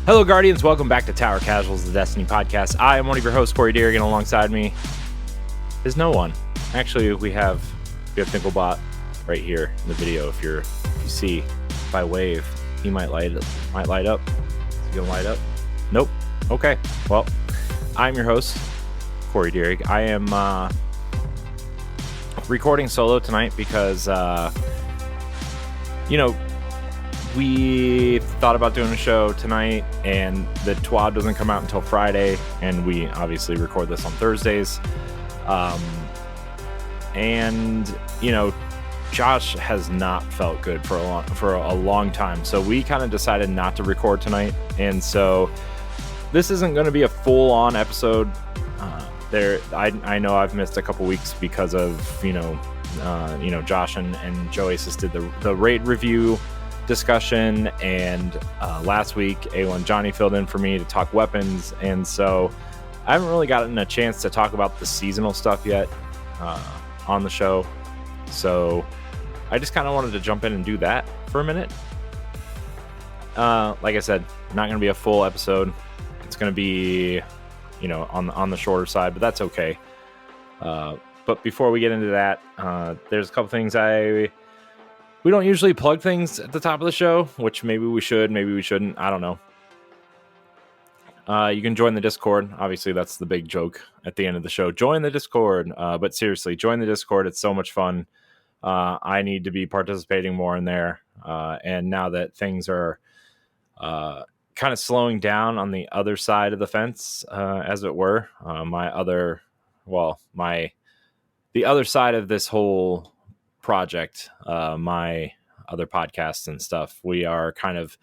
Hello, Guardians. Welcome back to Tower Casuals, the Destiny podcast. I am one of your hosts, Corey Deerigan. Alongside me is no one. Actually, we have Nickelbot right here in the video. If you see, if I wave, he might light up. Is he gonna light up? Nope. Okay. Well, I'm your host, Corey Deerigan. I am recording solo tonight because we thought about doing a show tonight, and the TWAD doesn't come out until Friday, and we obviously record this on Thursdays. Josh has not felt good for a long time, so we kind of decided not to record tonight, and so this isn't going to be a full-on episode. I know I've missed a couple weeks because of Josh and Joe Aces did the raid review discussion, and last week A1 Johnny filled in for me to talk weapons, and so I haven't really gotten a chance to talk about the seasonal stuff yet on the show, so I just kind of wanted to jump in and do that for a minute. Like I said, not going to be a full episode. It's going to be on the shorter side, but that's okay. But before we get into that, there's a couple things we don't usually plug things at the top of the show, which maybe we should, maybe we shouldn't. I don't know. You can join the Discord. Obviously, that's the big joke at the end of the show. Join the Discord. But seriously, join the Discord. It's so much fun. I need to be participating more in there. And now that things are kind of slowing down on the other side of the fence, as it were, the other side of this whole project, my other podcasts and stuff, we are kind of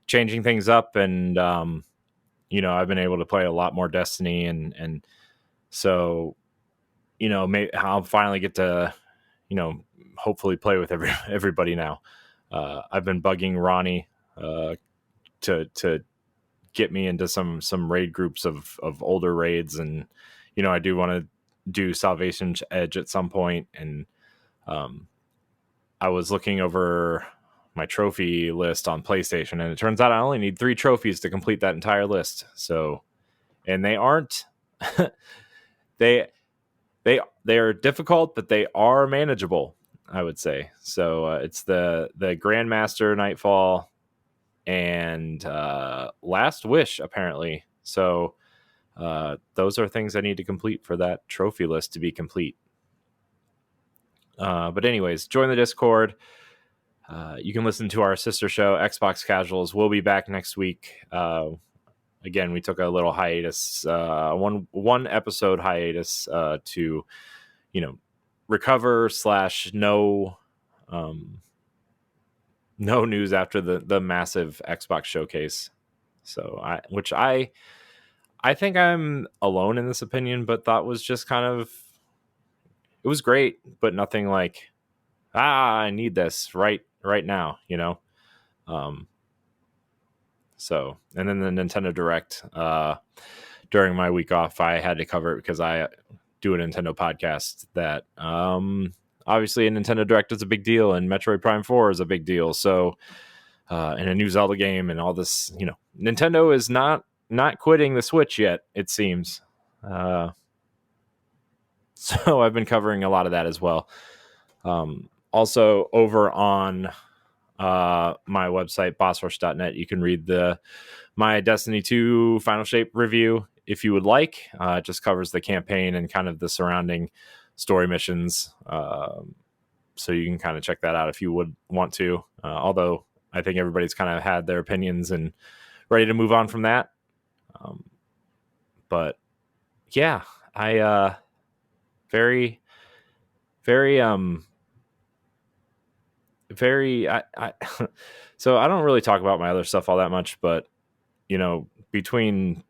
changing things up, and I've been able to play a lot more Destiny, and so maybe I'll finally get to hopefully play with everybody now. I've been bugging Ronnie to get me into some raid groups of older raids, and I do want to do Salvation's Edge at some point, and I was looking over my trophy list on PlayStation, and it turns out I only need 3 trophies to complete that entire list. So, and they aren't they are difficult, but they are manageable, I would say. So it's the Grandmaster, Nightfall, and Last Wish, apparently. So those are things I need to complete for that trophy list to be complete. But anyways, join the Discord. You can listen to our sister show, Xbox Casuals. We'll be back next week. Again, we took a little hiatus, one episode hiatus to, recover / no news after the massive Xbox showcase. So I think I'm alone in this opinion, but thought was just kind of, it was great, but nothing like, I need this right now, So, and then the Nintendo Direct, during my week off, I had to cover it because I do a Nintendo podcast that, obviously a Nintendo Direct is a big deal, and Metroid Prime 4 is a big deal. So, and a new Zelda game and all this, Nintendo is not quitting the Switch yet, it seems. So I've been covering a lot of that as well. Also over on my website, bossrush.net, you can read my Destiny 2 Final Shape review if you would like. It just covers the campaign and kind of the surrounding story missions. So you can kind of check that out if you would want to. Although I think everybody's kind of had their opinions and ready to move on from that. But yeah, I very so I don't really talk about my other stuff all that much, but between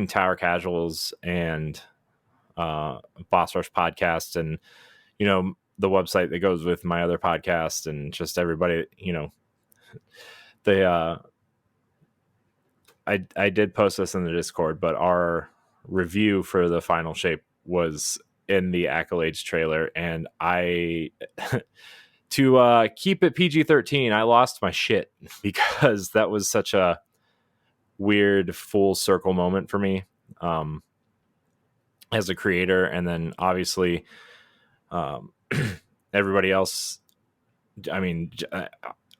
Tower Casuals and Boss Rush podcast, and the website that goes with my other podcast, and just everybody, they I did post this in the Discord, but our review for the Final Shape was in the Accolades trailer, and I to keep it PG-13, I lost my shit because that was such a weird full circle moment for me as a creator. And then obviously everybody else, I mean,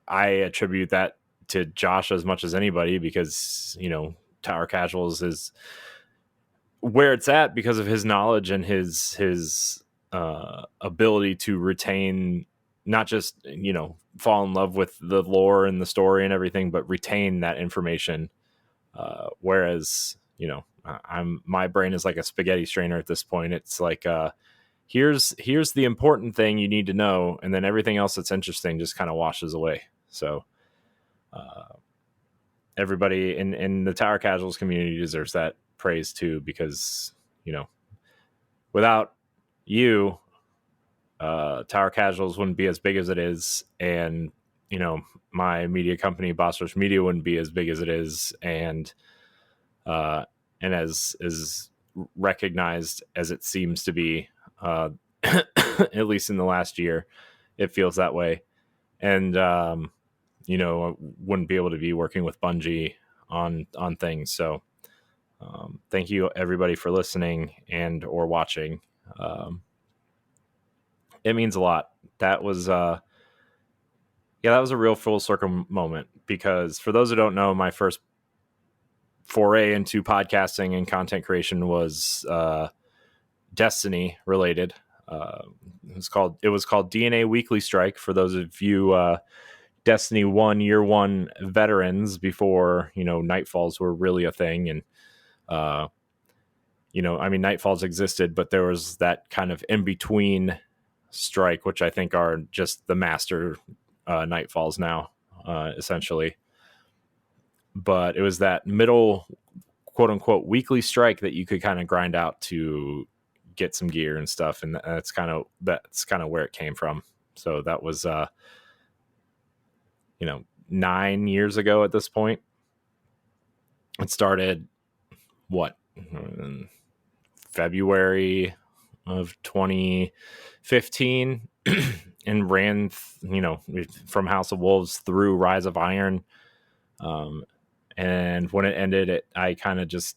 I attribute that to Josh as much as anybody, because, you know, Tower Casuals is where it's at because of his knowledge and his ability to retain, not just, you know, fall in love with the lore and the story and everything, but retain that information. Whereas, you know, my brain is like a spaghetti strainer at this point. It's like, here's the important thing you need to know, and then everything else that's interesting just kind of washes away. So everybody in the Tower Casuals community deserves that praise too, because, you know, without you, Tower Casuals wouldn't be as big as it is, and, you know, my media company, Boss Rush Media, wouldn't be as big as it is, and as recognized as it seems to be, at least in the last year, it feels that way. And you know, wouldn't be able to be working with Bungie on things. So thank you everybody for listening and or watching. It means a lot. That was that was a real full circle moment, because for those who don't know, my first foray into podcasting and content creation was Destiny related. It was called DNA Weekly Strike, for those of you Destiny 1 year one veterans, before, you know, Nightfalls were really a thing. And you know, I mean, Nightfalls existed, but there was that kind of in between strike, which I think are just the master Nightfalls now, essentially. But it was that middle, quote unquote, weekly strike that you could kind of grind out to get some gear and stuff, and that's kind of where it came from. So that was you know, 9 years ago at this point. It started February of 2015 and ran, you know, from House of Wolves through Rise of Iron. And when it ended, I kind of just,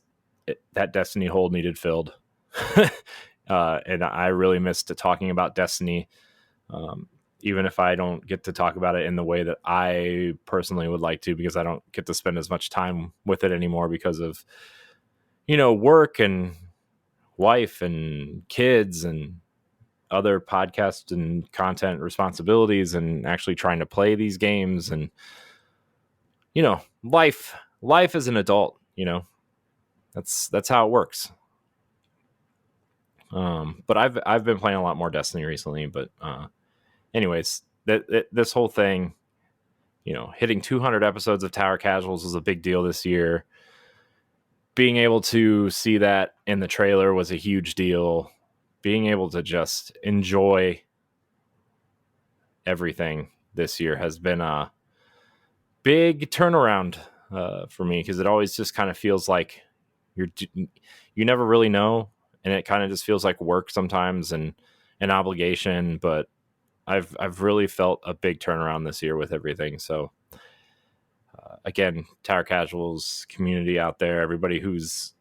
that Destiny hole needed filled. And I really missed talking about Destiny. Even if I don't get to talk about it in the way that I personally would like to, because I don't get to spend as much time with it anymore because of, you know, work and wife and kids and other podcast and content responsibilities, and actually trying to play these games, and, you know, life as an adult, you know, that's how it works. But I've been playing a lot more Destiny recently, but anyways, this whole thing, you know, hitting 200 episodes of Tower Casuals was a big deal this year. Being able to see that in the trailer was a huge deal. Being able to just enjoy everything this year has been a big turnaround for me, because it always just kind of feels like you never really know, and it kind of just feels like work sometimes and an obligation. But I've really felt a big turnaround this year with everything. So again, Tower Casuals community out there, everybody who's,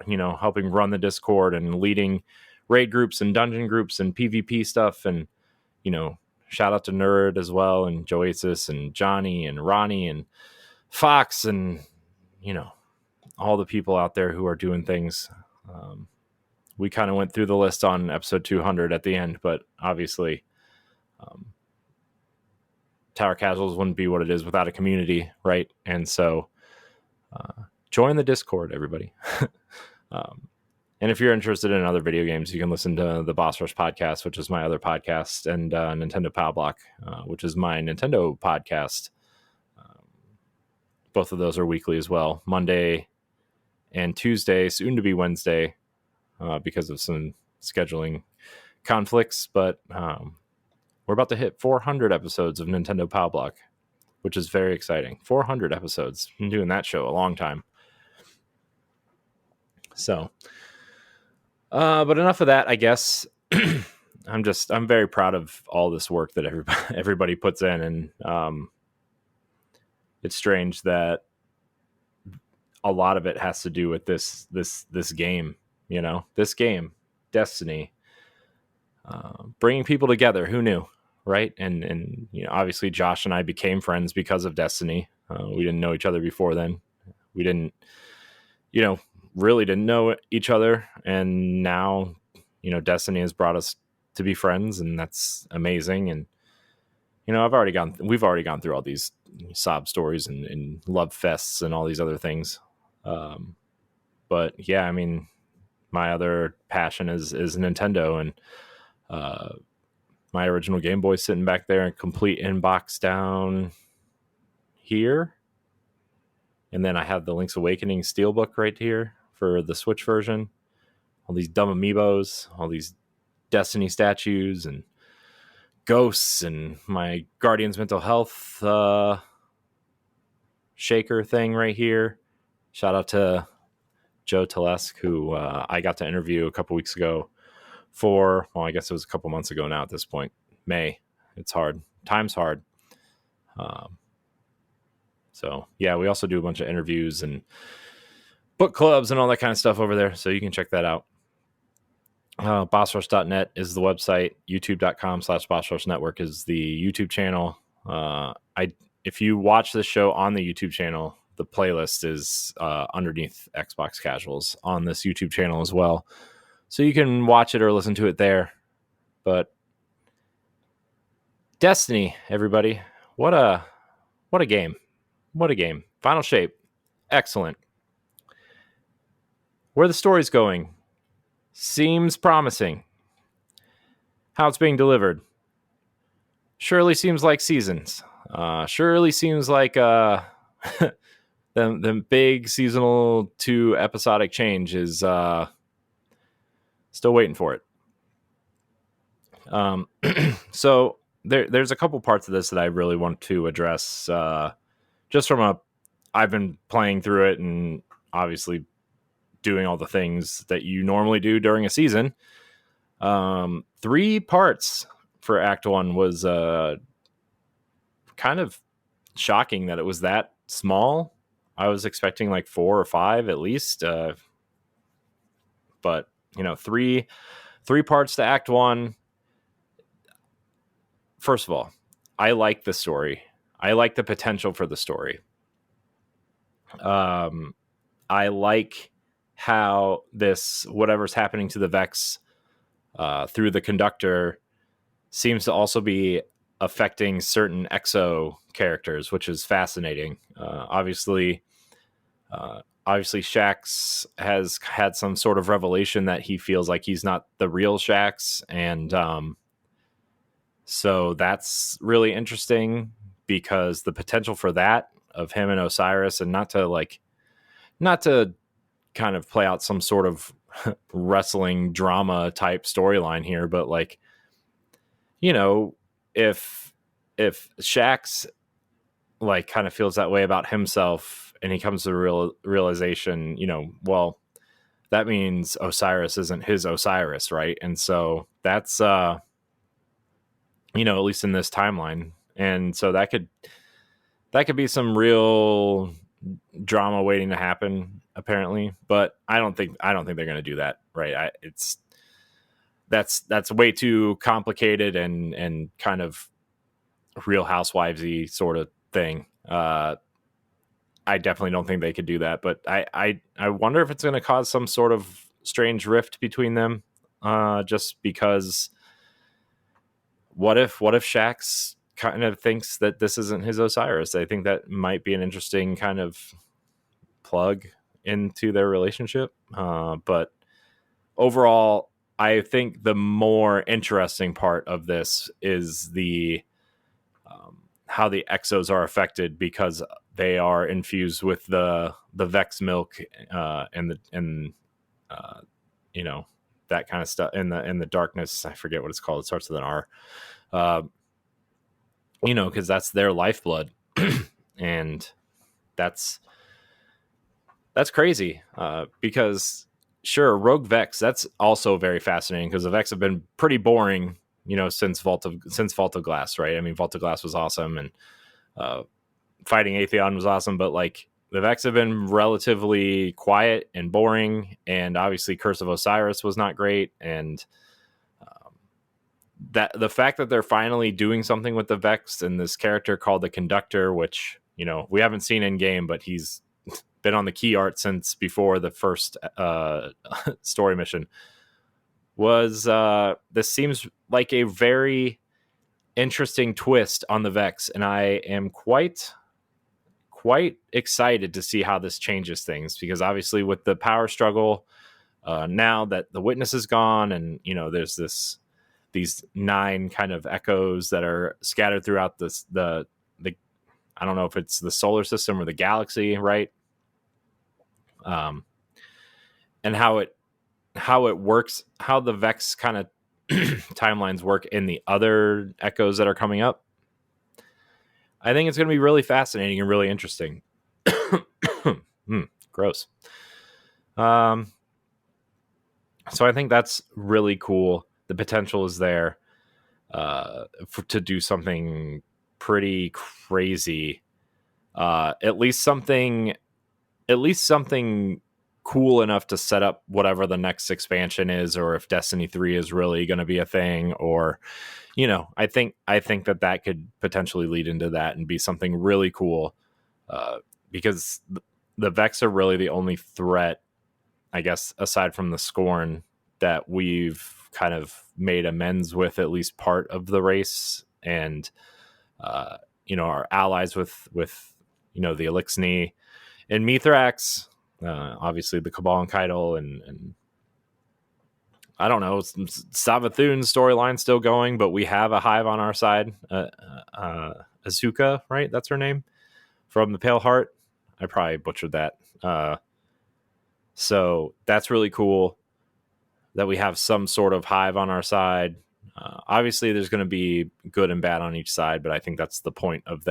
you know, helping run the Discord and leading raid groups and dungeon groups and PvP stuff, and, you know, shout out to Nerd as well, and Joasis and Johnny and Ronnie and Fox, and, you know, all the people out there who are doing things. We kind of went through the list on episode 200 at the end, but obviously Tower Casuals wouldn't be what it is without a community, right? And so join the Discord, everybody. And if you're interested in other video games, you can listen to the Boss Rush podcast, which is my other podcast, and Nintendo Power Block, which is my Nintendo podcast. Both of those are weekly as well, Monday and Tuesday, soon to be Wednesday, because of some scheduling conflicts. But we're about to hit 400 episodes of Nintendo Power Block, which is very exciting. 400 episodes. Been doing that show a long time. So, but enough of that, I guess. I'm very proud of all this work that everybody puts in, and it's strange that a lot of it has to do with this game, this game, Destiny, bringing people together. Who knew, right? And obviously Josh and I became friends because of Destiny. We didn't know each other before then. We didn't, really didn't know each other, and now, Destiny has brought us to be friends, and that's amazing. And we've already gone through all these sob stories and love fests and all these other things. But yeah, I mean, my other passion is Nintendo, and my original Game Boy sitting back there, and complete inbox down here. And then I have the Link's Awakening Steelbook right here for the Switch version. All these dumb amiibos, all these Destiny statues, and ghosts, and my Guardian's Mental Health shaker thing right here. Shout out to Joe Telesk, who I got to interview a couple weeks ago for, well, I guess it was a couple months ago now at this point. May. It's hard. Time's hard. So, yeah, we also do a bunch of interviews and book clubs and all that kind of stuff over there, so you can check that out. BossRush.net is the website. YouTube.com/BossRushNetwork is the YouTube channel. If you watch the show on the YouTube channel, the playlist is underneath Xbox Casuals on this YouTube channel as well. So you can watch it or listen to it there. But Destiny, everybody. What a game. What a game. Final Shape. Excellent. Where the story's going seems promising. How it's being delivered surely seems like Seasons. Surely seems like them big seasonal to episodic change is still waiting for it. So there's a couple parts of this that I really want to address. Just from I've been playing through it and obviously doing all the things that you normally do during a season. 3 parts for Act 1 was kind of shocking that it was that small. I was expecting like 4 or 5 at least. But 3 parts to Act 1. First of all, I like the story. I like the potential for the story. I like how this, whatever's happening to the Vex through the conductor, seems to also be affecting certain Exo characters, which is fascinating. Obviously Shaxx has had some sort of revelation that he feels like he's not the real Shaxx, and so that's really interesting, because the potential for that of him and Osiris, and not to kind of play out some sort of wrestling drama type storyline here, but like, if Shaxx like kind of feels that way about himself, and he comes to the realization, well, that means Osiris isn't his Osiris, right? And so that's at least in this timeline, and so that could be some real drama waiting to happen, apparently. But I don't think they're going to do that, right? That's way too complicated and kind of Real Housewivesy sort of thing. I definitely don't think they could do that, but I wonder if it's going to cause some sort of strange rift between them, just because what if Shaxx kind of thinks that this isn't his Osiris? I think that might be an interesting kind of plug into their relationship. But overall, I think the more interesting part of this is the how the Exos are affected, because they are infused with the Vex milk and that kind of stuff in the darkness. I forget what it's called. It starts with an R. Because that's their lifeblood, and that's crazy. Because sure, Rogue Vex, that's also very fascinating, because the Vex have been pretty boring, since Vault of Glass, right? I mean, Vault of Glass was awesome, and fighting Atheon was awesome, but like the Vex have been relatively quiet and boring, and obviously Curse of Osiris was not great, and that the fact that they're finally doing something with the Vex and this character called the Conductor, which, you know, we haven't seen in game, but he's been on the key art since before the first story mission, was this seems like a very interesting twist on the Vex, and I am quite excited to see how this changes things, because obviously with the power struggle, now that the Witness is gone, and you know there's these 9 kind of echoes that are scattered throughout the I don't know if it's the solar system or the galaxy, right? And how it works, how the Vex kind of timelines work in the other echoes that are coming up. I think it's going to be really fascinating and really interesting. Gross. So I think that's really cool. The potential is there to do something pretty crazy. At least something cool enough to set up whatever the next expansion is, or if Destiny 3 is really going to be a thing, or, you know, I think that could potentially lead into that and be something really cool, because the Vex are really the only threat, I guess, aside from the Scorn, that we've kind of made amends with at least part of the race, and you know, our allies with you know, the Elixni and Mithrax. Obviously the Cabal and Keitel, and I don't know, Savathun's storyline still going, but we have a Hive on our side. Azuka, right? That's her name, from the Pale Heart. I probably butchered that. So that's really cool that we have some sort of Hive on our side. Obviously there's going to be good and bad on each side, but I think that's the point of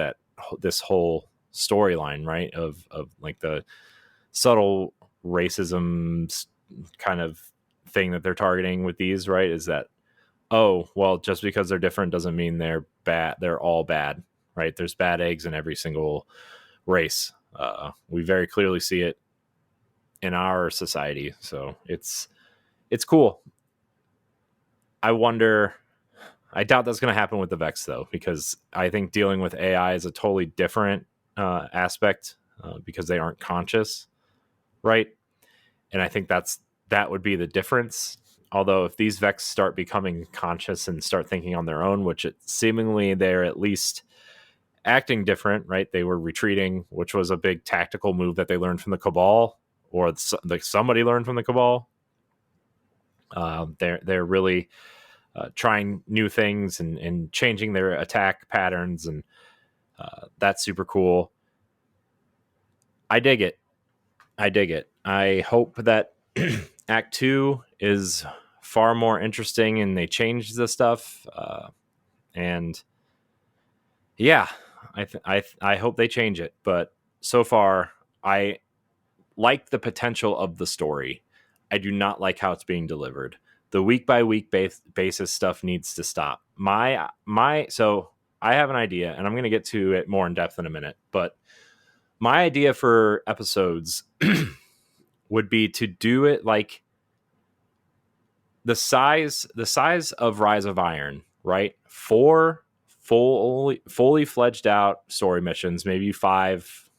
this whole storyline, right? Of like the subtle racism kind of thing that they're targeting with these, right? Is that, oh, well, just because they're different doesn't mean they're bad. They're all bad, right? There's bad eggs in every single race. We very clearly see it in our society. So it's cool. I doubt that's going to happen with the Vex, though, because I think dealing with AI is a totally different aspect, because they aren't conscious, right? And I think that would be the difference. Although if these Vex start becoming conscious and start thinking on their own, which seemingly they're at least acting different, right? They were retreating, which was a big tactical move that they learned from the Cabal, or somebody learned from the Cabal. They're really trying new things and changing their attack patterns, and that's super cool. I dig it. I hope that Act 2 is far more interesting and they change the stuff. And yeah, I hope they change it. But so far, I like the potential of the story. I do not like how it's being delivered. The week by week basis stuff needs to stop. So I have an idea, and I'm going to get to it more in depth in a minute. But my idea for episodes would be to do it like the size of Rise of Iron, right? 4 fully fledged out story missions, maybe 5.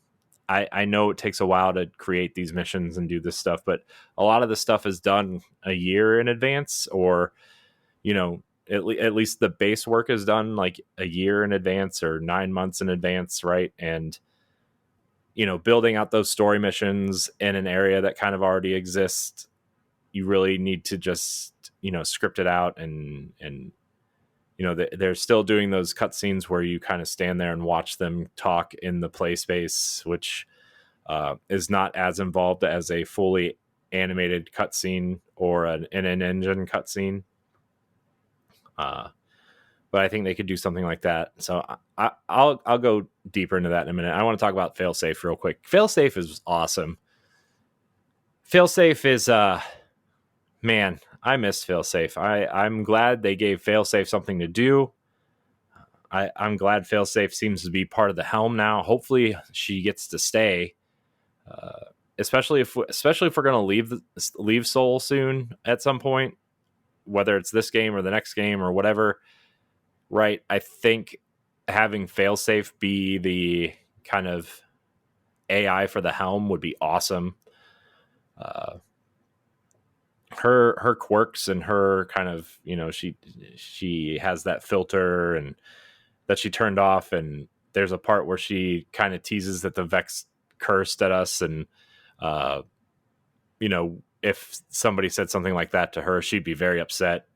I know it takes a while to create these missions and do this stuff, but a lot of the stuff is done a year in advance, or, you know, at least the base work is done like a year in advance or 9 months in advance, right? And, you know, building out those story missions in an area that kind of already exists, you really need to just, you know, script it out, and you know, they're still doing those cutscenes where you kind of stand there and watch them talk in the play space, which is not as involved as a fully animated cutscene or an engine cutscene. But I think they could do something like that. So I'll go deeper into that in a minute. I want to talk about Failsafe real quick. Failsafe is awesome. Failsafe is man, I miss Failsafe. I'm glad they gave Failsafe something to do. I'm glad Failsafe seems to be part of the helm now. Hopefully she gets to stay. Especially if we're going to leave Seoul soon at some point, whether it's this game or the next game or whatever, right? I think having Failsafe be the kind of AI for the helm would be awesome. Her quirks and her kind of, she has that filter and that she turned off, and there's a part where she kind of teases that the Vex cursed at us, and if somebody said something like that to her, she'd be very upset.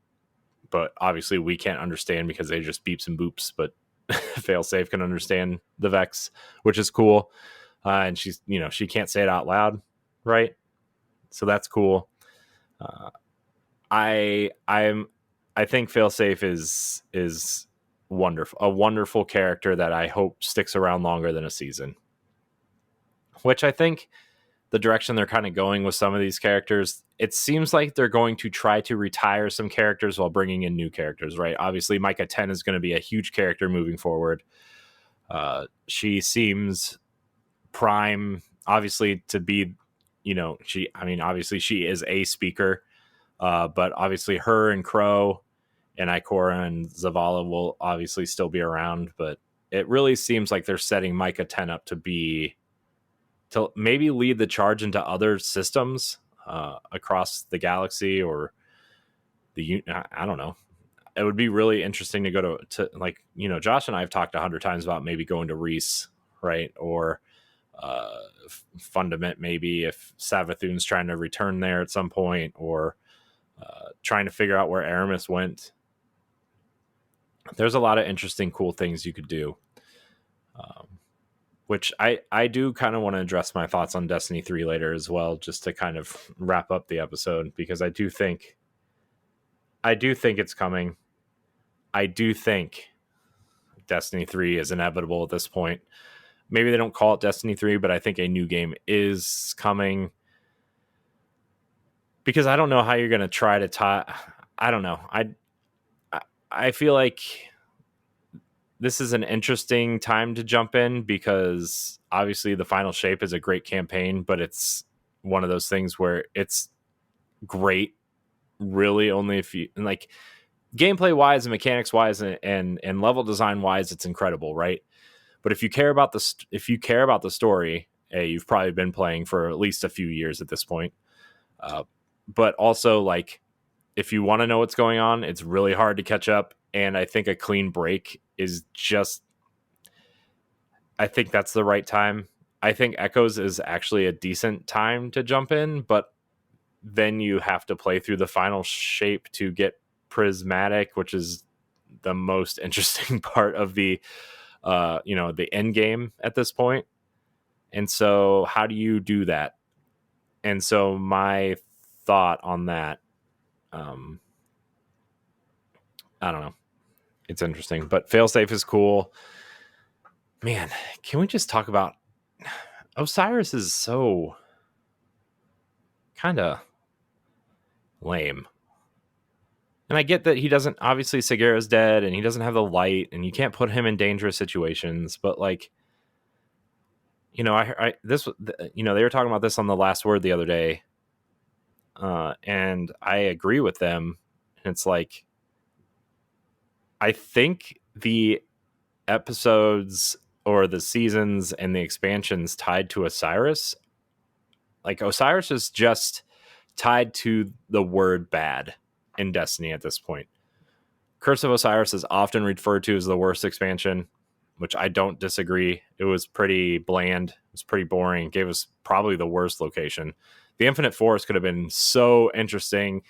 But obviously we can't understand because they just beeps and boops, but Failsafe can understand the Vex, which is cool. And she's, she can't say it out loud, right? So that's cool. I think Failsafe is wonderful, a wonderful character that I hope sticks around longer than a season. Which I think the direction they're kind of going with some of these characters, it seems like they're going to try to retire some characters while bringing in new characters, right? Obviously, Micah 10 is going to be a huge character moving forward. She seems prime, obviously, to be, obviously she is a speaker, but obviously her and Crow and Ikora and Zavala will obviously still be around, but it really seems like they're setting Micah 10 up to maybe lead the charge into other systems across the galaxy, or I don't know. It would be really interesting to go to like, Josh and I have talked 100 times about maybe going to Reese, right? Or Fundament, maybe if Savathun's trying to return there at some point, or trying to figure out where Aramis went. There's a lot of interesting, cool things you could do. Which I do kind of want to address my thoughts on Destiny 3 later as well, just to kind of wrap up the episode, because I do think it's coming. I do think Destiny 3 is inevitable at this point. Maybe they don't call it Destiny 3, but I think a new game is coming. Because I don't know how you're going to try to tie... I don't know. I feel like this is an interesting time to jump in, because obviously the Final Shape is a great campaign, but it's one of those things where it's great really only if you, like, gameplay wise and mechanics wise and level design wise, it's incredible, right? But if you care about the story, you've probably been playing for at least a few years at this point. But also, like, if you want to know what's going on, it's really hard to catch up. And I think a clean break is just, I think that's the right time. I think Echoes is actually a decent time to jump in, but then you have to play through the Final Shape to get Prismatic, which is the most interesting part of the, the end game at this point. And so how do you do that? And so my thought on that, I don't know. It's interesting, but Failsafe is cool. Man, can we just talk about Osiris? Is so kind of lame. And I get that he doesn't, obviously Segura's dead and he doesn't have the light and you can't put him in dangerous situations, but like, they were talking about this on The Last Word the other day. And I agree with them. And it's like, I think the episodes or the seasons and the expansions tied to Osiris, like Osiris is just tied to the word bad in Destiny at this point. Curse of Osiris is often referred to as the worst expansion, which I don't disagree. It was pretty bland. It was pretty boring. It gave us probably the worst location. The Infinite Forest could have been so interesting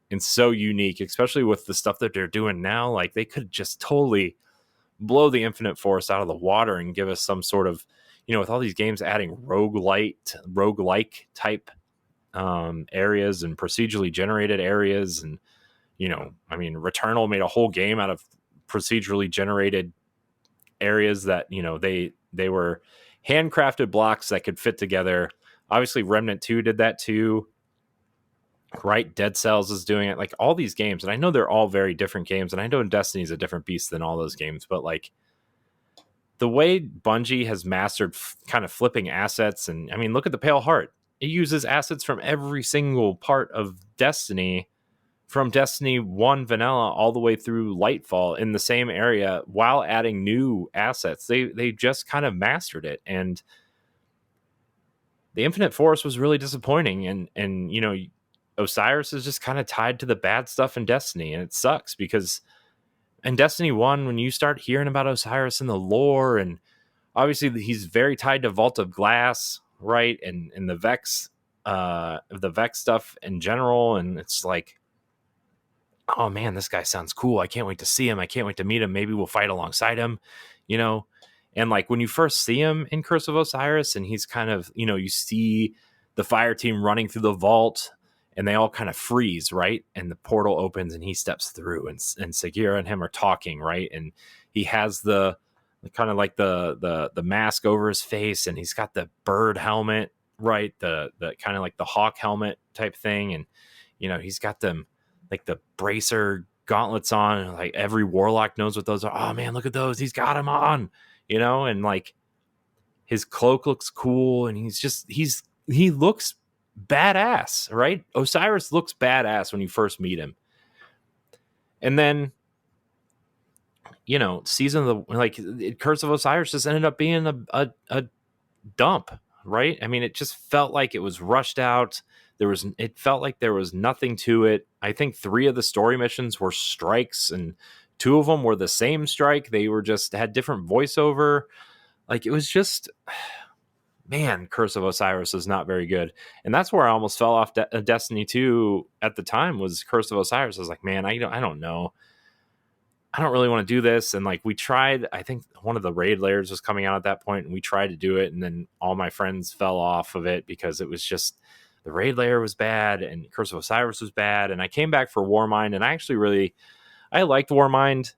and so unique, especially with the stuff that they're doing now. Like, they could just totally blow the Infinite Forest out of the water and give us some sort of, with all these games adding roguelike type areas and procedurally generated areas. And, Returnal made a whole game out of procedurally generated areas that, they were handcrafted blocks that could fit together. Obviously, Remnant 2 did that too. Right, Dead Cells is doing it. Like, all these games, and I know they're all very different games, and I know Destiny is a different beast than all those games, but like, the way Bungie has mastered kind of flipping assets, and I mean, look at the Pale Heart. It uses assets from every single part of Destiny, from Destiny 1 vanilla all the way through Lightfall in the same area while adding new assets. They just kind of mastered it. And the Infinite Forest was really disappointing. And you know, Osiris is just kind of tied to the bad stuff in Destiny, and it sucks because in Destiny 1, when you start hearing about Osiris and the lore, and obviously he's very tied to Vault of Glass, right? And the Vex stuff in general. And it's like, oh man, this guy sounds cool. I can't wait to see him. I can't wait to meet him. Maybe we'll fight alongside him, you know? And like when you first see him in Curse of Osiris, and he's kind of, you know, you see the fire team running through the vault, and they all kind of freeze, right? And the portal opens and he steps through, and Sagira and him are talking, right? And he has the kind of like the mask over his face, and he's got the bird helmet, right? The kind of like the hawk helmet type thing. And, you know, he's got them like the bracer gauntlets on, and like every warlock knows what those are. Oh man, look at those. He's got them on, you know, and like his cloak looks cool, and he looks badass, right? Osiris looks badass when you first meet him. And then, you know, Season of the, like, Curse of Osiris just ended up being a dump, right? I mean, it just felt like it was rushed out. It felt like there was nothing to it. I think 3 of the story missions were strikes, and 2 of them were the same strike. They were just had different voiceover. Like, it was just, man, Curse of Osiris is not very good. And that's where I almost fell off Destiny 2 at the time, was Curse of Osiris. I was like, man, I don't know. I don't really want to do this. And like, we tried, I think one of the raid layers was coming out at that point, and we tried to do it. And then all my friends fell off of it because it was just, the raid layer was bad and Curse of Osiris was bad. And I came back for Warmind, and I liked Warmind.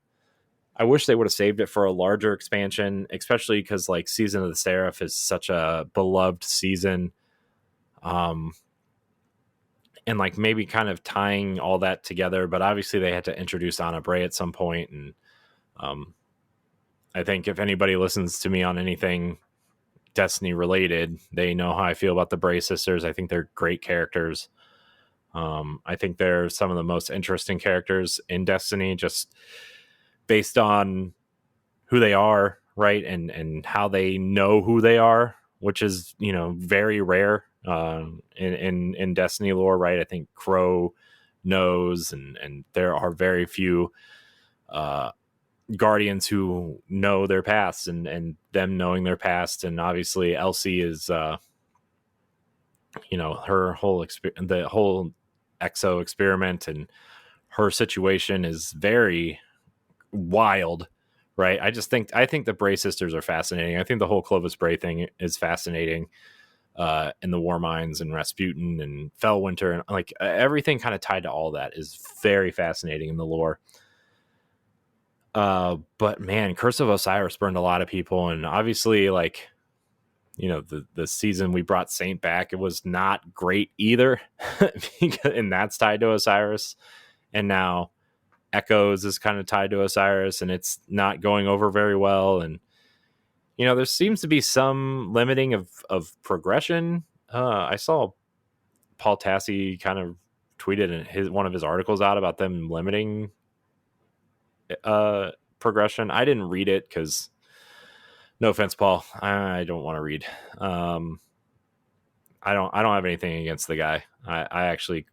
I wish they would have saved it for a larger expansion, especially because like Season of the Seraph is such a beloved season. And like maybe kind of tying all that together, but obviously they had to introduce Ana Bray at some point. And I think if anybody listens to me on anything Destiny related, they know how I feel about the Bray sisters. I think they're great characters. I think they're some of the most interesting characters in Destiny, just based on who they are, right? And how they know who they are, which is, you know, very rare in Destiny lore, right? I think Crow knows, and there are very few Guardians who know their past, and them knowing their past. And obviously Elsie is you know, her whole the whole EXO experiment and her situation is very wild, right? I think the Bray sisters are fascinating. I think the whole Clovis Bray thing is fascinating. In the Warminds and Rasputin and Fellwinter, and like everything kind of tied to all that is very fascinating in the lore. But man, Curse of Osiris burned a lot of people, and obviously, like, you know, the season we brought Saint back, it was not great either, and that's tied to Osiris. And now Echoes is kind of tied to Osiris, and it's not going over very well. And you know, there seems to be some limiting of progression. I saw Paul Tassi kind of tweeted in one of his articles out about them limiting progression. I didn't read it because, no offense, Paul, I don't want to read. I don't have anything against the guy. I actually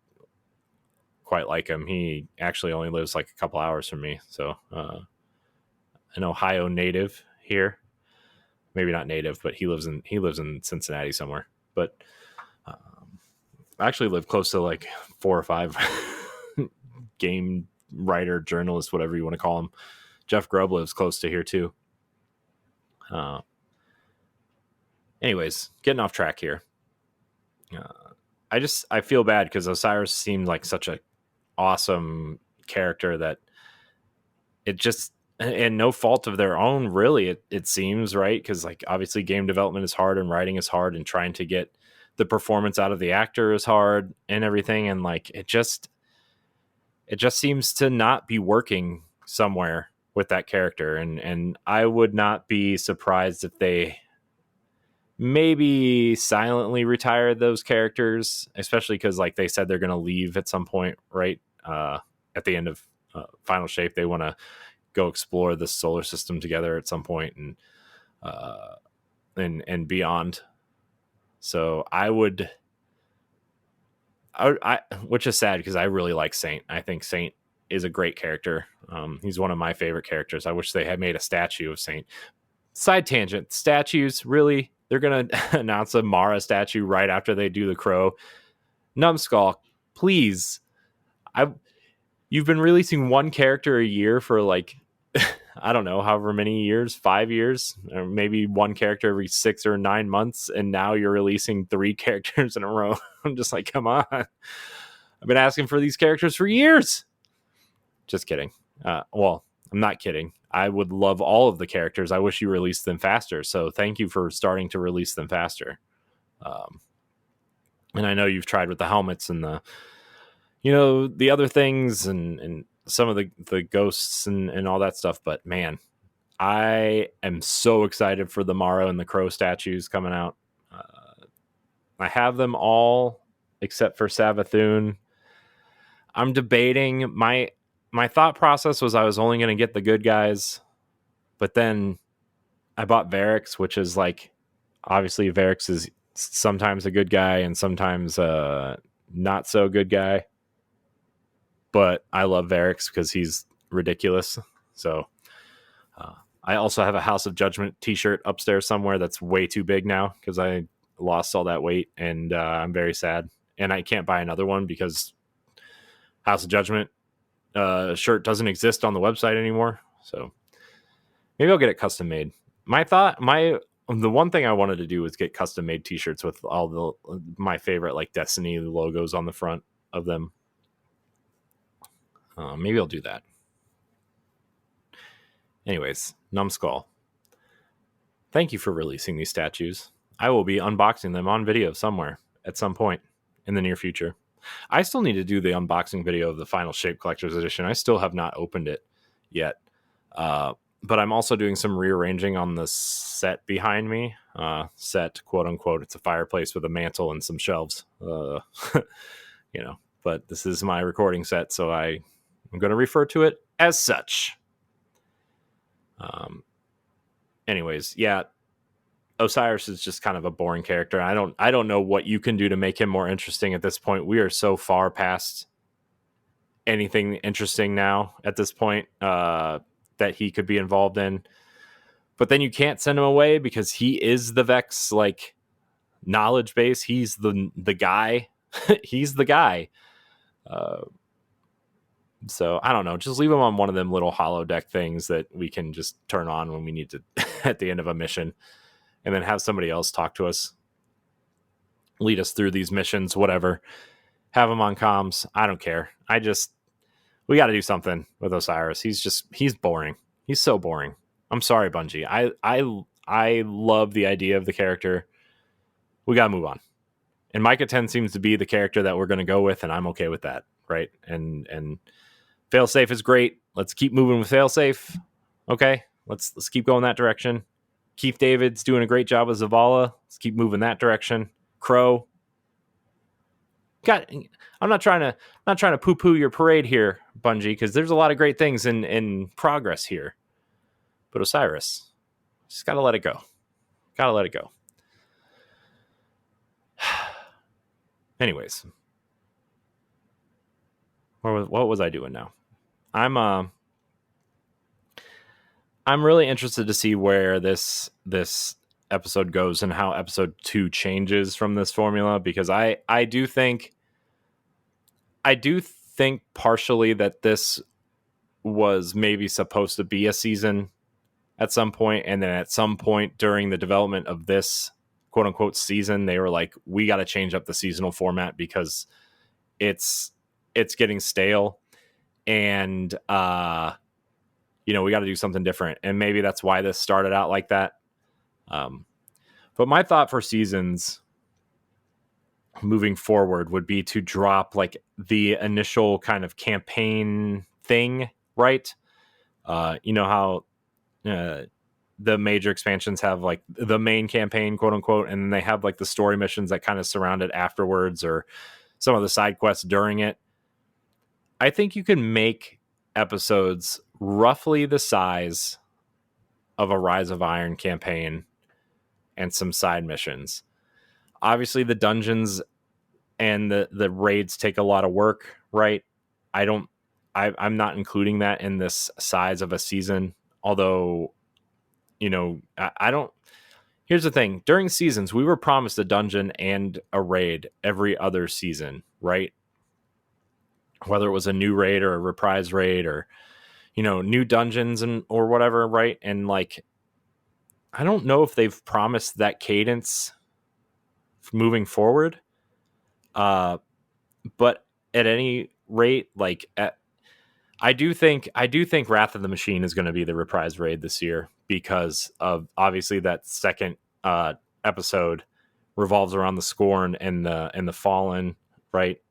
quite like him. He actually only lives like a couple hours from me, so an Ohio native here. Maybe not native, but he lives in Cincinnati somewhere. But I actually live close to like 4 or 5 game writer, journalist, whatever you want to call him. Jeff Grubb lives close to here too. Anyways, getting off track here. I feel bad because Osiris seemed like such a awesome character that it just, and no fault of their own, really, it seems, right? Because like obviously game development is hard and writing is hard, and trying to get the performance out of the actor is hard and everything, and like it just seems to not be working somewhere. with that character, and I would not be surprised if they maybe silently retire those characters, especially because like they said they're going to leave at some point, right? At the end of Final Shape, they want to go explore the solar system together at some point, and beyond. So which is sad because I really like Saint. I think Saint is a great character. He's one of my favorite characters. I wish they had made a statue of Saint. Side tangent, statues, really? They're going to announce a Mara statue right after they do the Crow. Numbskull, please. You've been releasing one character a year for like, I don't know, however many years, 5 years, or maybe one character every 6 or 9 months. And now you're releasing 3 characters in a row. I'm just like, come on. I've been asking for these characters for years. Just kidding. Well, I'm not kidding. I would love all of the characters. I wish you released them faster. So thank you for starting to release them faster. And I know you've tried with the helmets and the other things and some of the ghosts and all that stuff. But man, I am so excited for the Mara and the Crow statues coming out. I have them all except for Savathun. I'm debating. My thought process was I was only going to get the good guys, but then I bought Varix, which is like, obviously Varix is sometimes a good guy and sometimes not so good guy. But I love Varix because he's ridiculous. So I also have a House of Judgment t-shirt upstairs somewhere that's way too big now because I lost all that weight, and I'm very sad. And I can't buy another one because House of Judgment shirt doesn't exist on the website anymore. So maybe I'll get it custom made. The one thing I wanted to do was get custom made t-shirts with all my favorite like Destiny logos on the front of them. Maybe I'll do that. Anyways, Numbskull, thank you for releasing these statues. I will be unboxing them on video somewhere at some point in the near future. I still need to do the unboxing video of the Final Shape Collector's Edition. I still have not opened it yet. But I'm also doing some rearranging on the set behind me. Set, quote unquote. It's a fireplace with a mantle and some shelves. But this is my recording set, so I'm going to refer to it as such. Anyways, yeah, Osiris is just kind of a boring character. I don't know what you can do to make him more interesting at this point. We are so far past anything interesting now at this point that he could be involved in. But then you can't send him away because he is the Vex like knowledge base. He's the guy. He's the guy. So I don't know. Just leave him on one of them little holodeck things that we can just turn on when we need to at the end of a mission, and then have somebody else talk to us, lead us through these missions, whatever. Have him on comms. I don't care. We got to do something with Osiris. He's boring. He's so boring. I'm sorry, Bungie. I love the idea of the character. We got to move on. And Micah 10 seems to be the character that we're going to go with, and I'm okay with that, right? And Failsafe is great. Let's keep moving with Failsafe. Okay, let's keep going that direction. Keith David's doing a great job with Zavala. Let's keep moving that direction. Crow. I'm not trying to poo-poo your parade here, Bungie, because there's a lot of great things in progress here. But Osiris, just gotta let it go. Gotta let it go. Anyways, what was I doing now? I'm really interested to see where this episode goes and how episode 2 changes from this formula, because I do think partially that this was maybe supposed to be a season at some point, and then at some point during the development of this quote unquote season, they were like, we got to change up the seasonal format because it's getting stale, and we got to do something different. And maybe that's why this started out like that. But my thought for seasons moving forward would be to drop like the initial kind of campaign thing, right? You know how the major expansions have like the main campaign, quote unquote, and then they have like the story missions that kind of surround it afterwards, or some of the side quests during it. I think you can make episodes roughly the size of a Rise of Iron campaign and some side missions. Obviously, the dungeons and the raids take a lot of work, right? I'm not including that in this size of a season, although, I don't. Here's the thing: during seasons, we were promised a dungeon and a raid every other season, right? Whether it was a new raid or a reprise raid, or new dungeons and or whatever, right? And like, I don't know if they've promised that cadence moving forward. But at any rate, like I do think Wrath of the Machine is going to be the reprise raid this year, because of obviously that second episode revolves around the Scorn and the Fallen, right?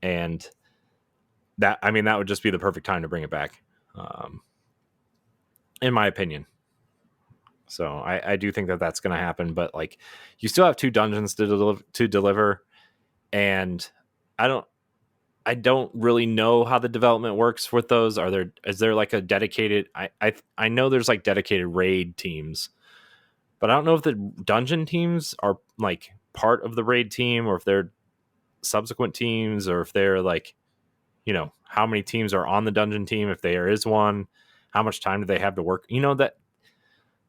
And that would just be the perfect time to bring it back, in my opinion. So I do think that that's going to happen, but like, you still have 2 dungeons to deliver, and I don't really know how the development works with those. Is there like a dedicated, I know there's like dedicated raid teams, but I don't know if the dungeon teams are like part of the raid team, or if they're subsequent teams, or if they're like, how many teams are on the dungeon team, if there is one, how much time do they have to work? That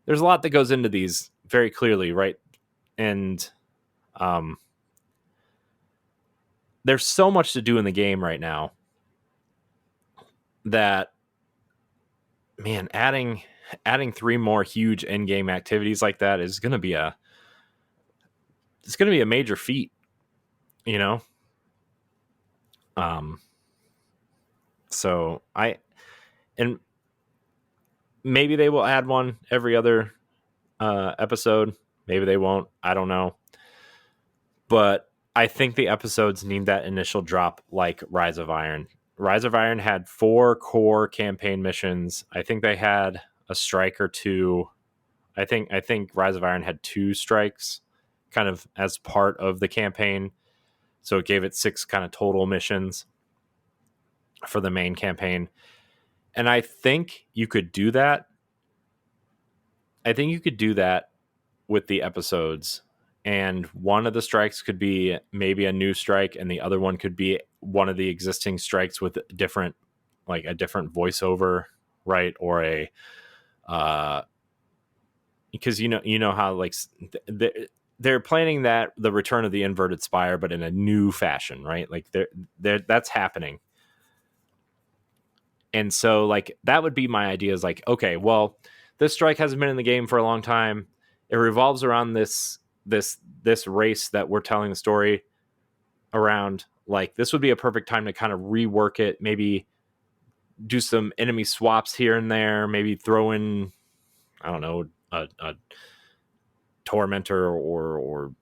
there's a lot that goes into these very clearly, right? And there's so much to do in the game right now that, man, adding 3 more huge end game activities like that is going to be a major feat, so and maybe they will add one every other episode, maybe they won't, I don't know, but I think the episodes need that initial drop, like Rise of Iron. Rise of Iron had 4 core campaign missions. I think they had a strike or 2. I think Rise of Iron had 2 strikes kind of as part of the campaign. So it gave it 6 kind of total missions for the main campaign. And I think you could do that. I think you could do that with the episodes. And one of the strikes could be maybe a new strike, and the other one could be one of the existing strikes with a different voiceover, right? Or a because how like they're planning that the return of the inverted spire, but in a new fashion, right? Like that's happening. And so like that would be my idea, is like, okay, well, this strike hasn't been in the game for a long time. It revolves around this race that we're telling the story around. Like, this would be a perfect time to kind of rework it, maybe do some enemy swaps here and there, maybe throw in, I don't know, a tormentor or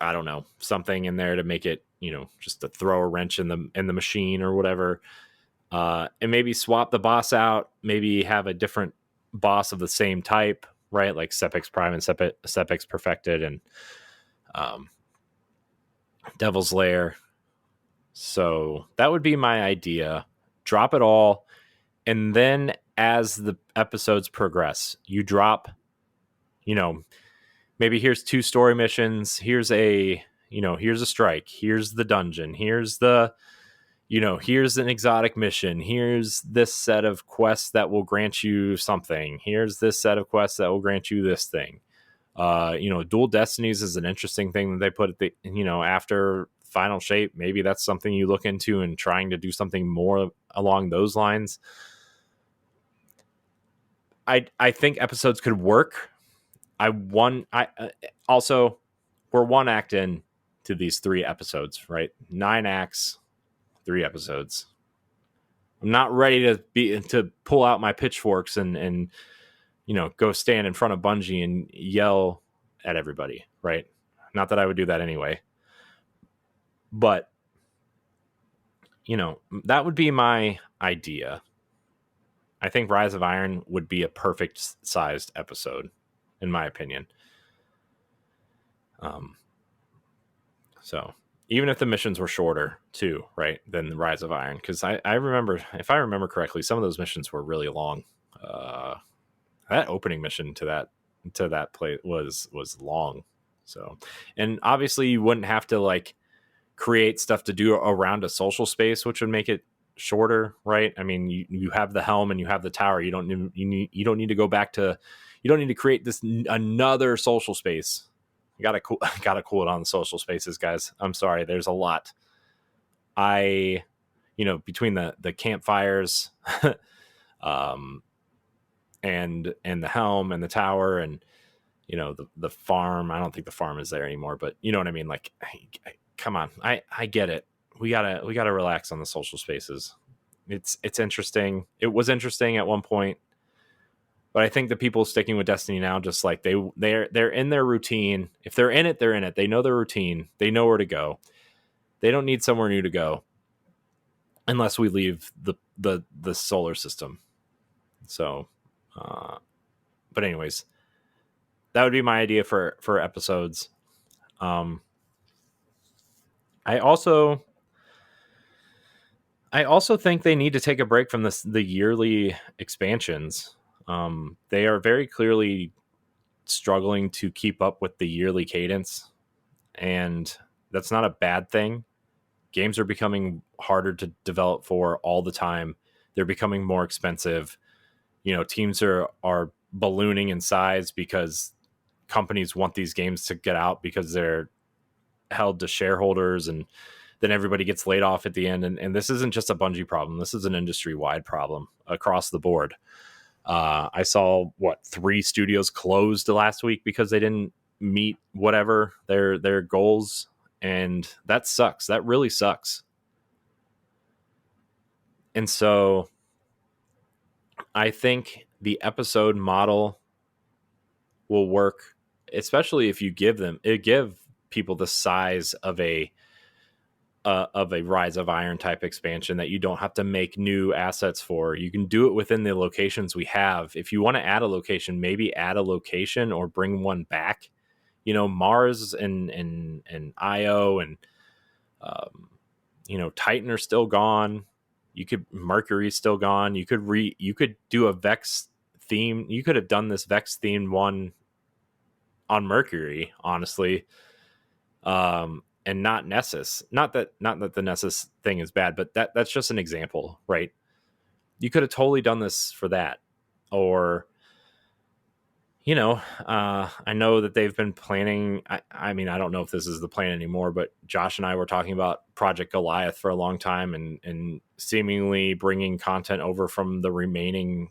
I don't know, something in there to make it, just to throw a wrench in the machine or whatever. And maybe swap the boss out, maybe have a different boss of the same type, right? Like Sepex Prime and Sepex Perfected and Devil's Lair. So that would be my idea. Drop it all, and then as the episodes progress, you drop, maybe here's 2 story missions, here's a strike, here's the dungeon, here's an exotic mission, here's this set of quests that will grant you something, here's this set of quests that will grant you this thing. Dual Destinies is an interesting thing that they put at the, after Final Shape. Maybe that's something you look into and trying to do something more along those lines. I think episodes could work. Also, we're 1 act in to these 3 episodes, right? 9 acts, 3 episodes. I'm not ready to pull out my pitchforks and go stand in front of Bungie and yell at everybody, right? Not that I would do that anyway. But, that would be my idea. I think Rise of Iron would be a perfect sized episode, in my opinion. So even if the missions were shorter too, right, than the Rise of Iron, because I remember, if I remember correctly, some of those missions were really long. That opening mission to that play was long. So, and obviously you wouldn't have to like create stuff to do around a social space, which would make it shorter, right? I mean, you have the helm and you have the tower. You don't need to go back to, you don't need to create this another social space. You gotta cool it on the social spaces, guys. I'm sorry, there's a lot. Between the campfires, and the helm and the tower and the farm. I don't think the farm is there anymore, but you know what I mean. Like, come on, I get it. We gotta relax on the social spaces. It's interesting. It was interesting at one point, but I think the people sticking with Destiny now, just like they're in their routine. If they're in it, they're in it. They know their routine. They know where to go. They don't need somewhere new to go unless we leave the solar system. So, but anyways, that would be my idea for episodes. I also think they need to take a break from the yearly expansions. They are very clearly struggling to keep up with the yearly cadence, and that's not a bad thing. Games are becoming harder to develop for all the time. They're becoming more expensive. Teams are ballooning in size because companies want these games to get out because they're held to shareholders, and then everybody gets laid off at the end. And this isn't just a Bungie problem. This is an industry-wide problem across the board. I saw 3 studios closed last week because they didn't meet whatever their goals, and that sucks. That really sucks. And so I think the episode model will work, especially if you give people the size of a Rise of Iron type expansion that you don't have to make new assets for. You can do it within the locations we have. If you want to add a location, maybe add a location or bring one back. Mars and Io and Titan are still gone. Mercury's still gone. You could do a Vex theme. You could have done this Vex themed one on Mercury, honestly. And not Nessus. Not that the Nessus thing is bad, but that's just an example, right? You could have totally done this for that. Or, I know that they've been planning. I mean, I don't know if this is the plan anymore, but Josh and I were talking about Project Goliath for a long time, and seemingly bringing content over from the remaining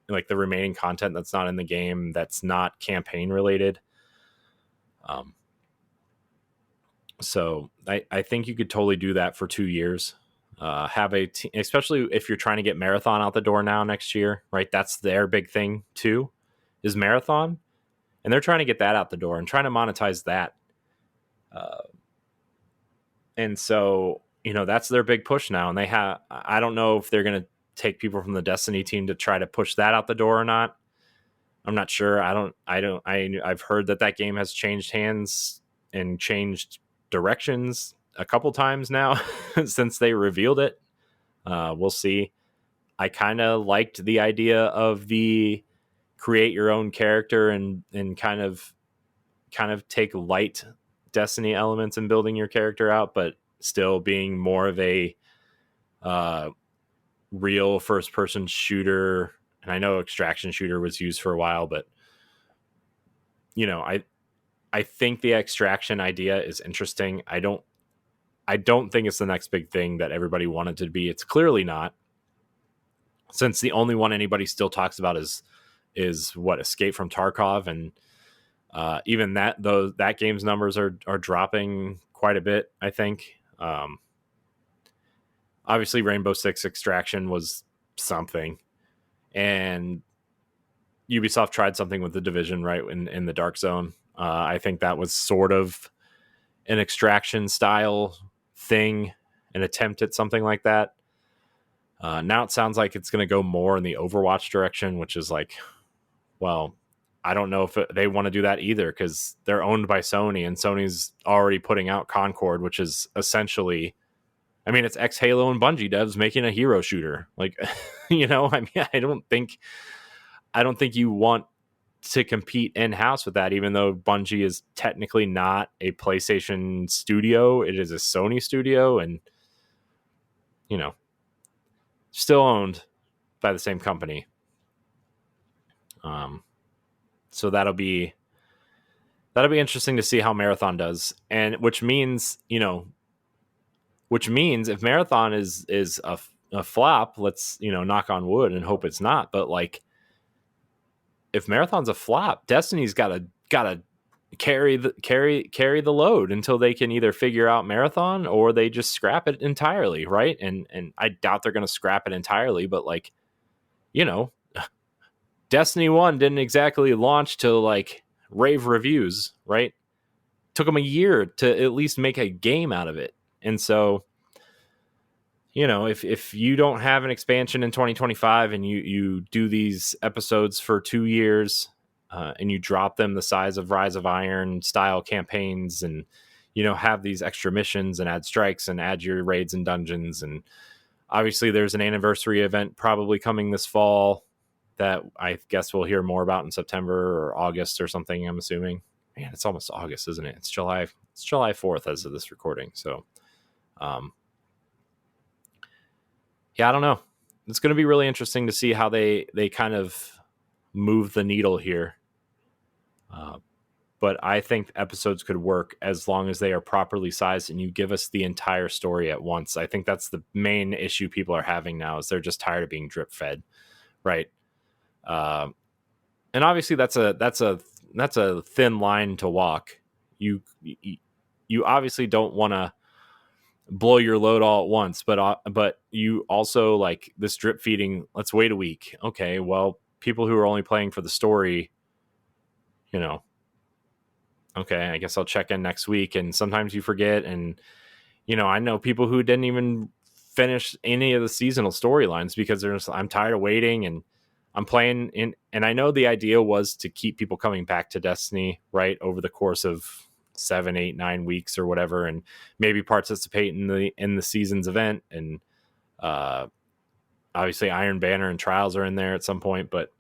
content that's not in the game, that's not campaign related. So I think you could totally do that for 2 years. Have especially if you're trying to get Marathon out the door now next year, right? That's their big thing too, is Marathon, and they're trying to get that out the door and trying to monetize that. And so that's their big push now, and I don't know if they're going to take people from the Destiny team to try to push that out the door or not. I'm not sure. I've heard that game has changed hands and changed directions a couple times now since they revealed it. We'll see. I kind of liked the idea of the create your own character and kind of take light Destiny elements in building your character out, but still being more of a real first person shooter. And I know extraction shooter was used for a while, but I think the extraction idea is interesting. I don't think it's the next big thing that everybody wanted to be. It's clearly not, since the only one anybody still talks about is Escape from Tarkov, and even that game's numbers are dropping quite a bit, I think. Obviously Rainbow Six Extraction was something, and Ubisoft tried something with The Division, right, in the Dark Zone. I think that was sort of an extraction style thing, an attempt at something like that. Now it sounds like it's going to go more in the Overwatch direction, which is like, well, I don't know if they want to do that either, because they're owned by Sony, and Sony's already putting out Concord, which is essentially, I mean, it's ex Halo and Bungie devs making a hero shooter. Like, you know, I mean, I don't think you want to compete in house with that, even though Bungie is technically not a PlayStation studio. It is a Sony studio, and, you know, still owned by the same company. So that'll be interesting to see how Marathon does, and which means if Marathon is a flop, let's knock on wood and hope it's not. But like, if Marathon's a flop, Destiny's gotta carry the load until they can either figure out Marathon or they just scrap it entirely, right? And I doubt they're gonna scrap it entirely, but like, Destiny 1 didn't exactly launch to like rave reviews, right? Took them a year to at least make a game out of it. And so, if you don't have an expansion in 2025 and you do these episodes for 2 years, and you drop them the size of Rise of Iron style campaigns, and have these extra missions and add strikes and add your raids and dungeons, and obviously there's an anniversary event probably coming this fall that I guess we'll hear more about in September or August or something, I'm assuming. Man, it's almost August, isn't it? It's July 4th as of this recording. So, yeah, I don't know. It's going to be really interesting to see how they kind of move the needle here. But I think episodes could work as long as they are properly sized and you give us the entire story at once. I think that's the main issue people are having now, is they're just tired of being drip fed, right? And obviously that's a thin line to walk. You obviously don't want to blow your load all at once, but you also like this drip feeding. Let's wait a week. Okay, well, people who are only playing for the story, okay, I guess I'll check in next week. And sometimes you forget. And, I know people who didn't even finish any of the seasonal storylines because I'm tired of waiting, and I'm playing in. And I know the idea was to keep people coming back to Destiny, right, over the course of 7, 8, 9 weeks or whatever, and maybe participate in the season's event. And obviously Iron Banner and Trials are in there at some point, but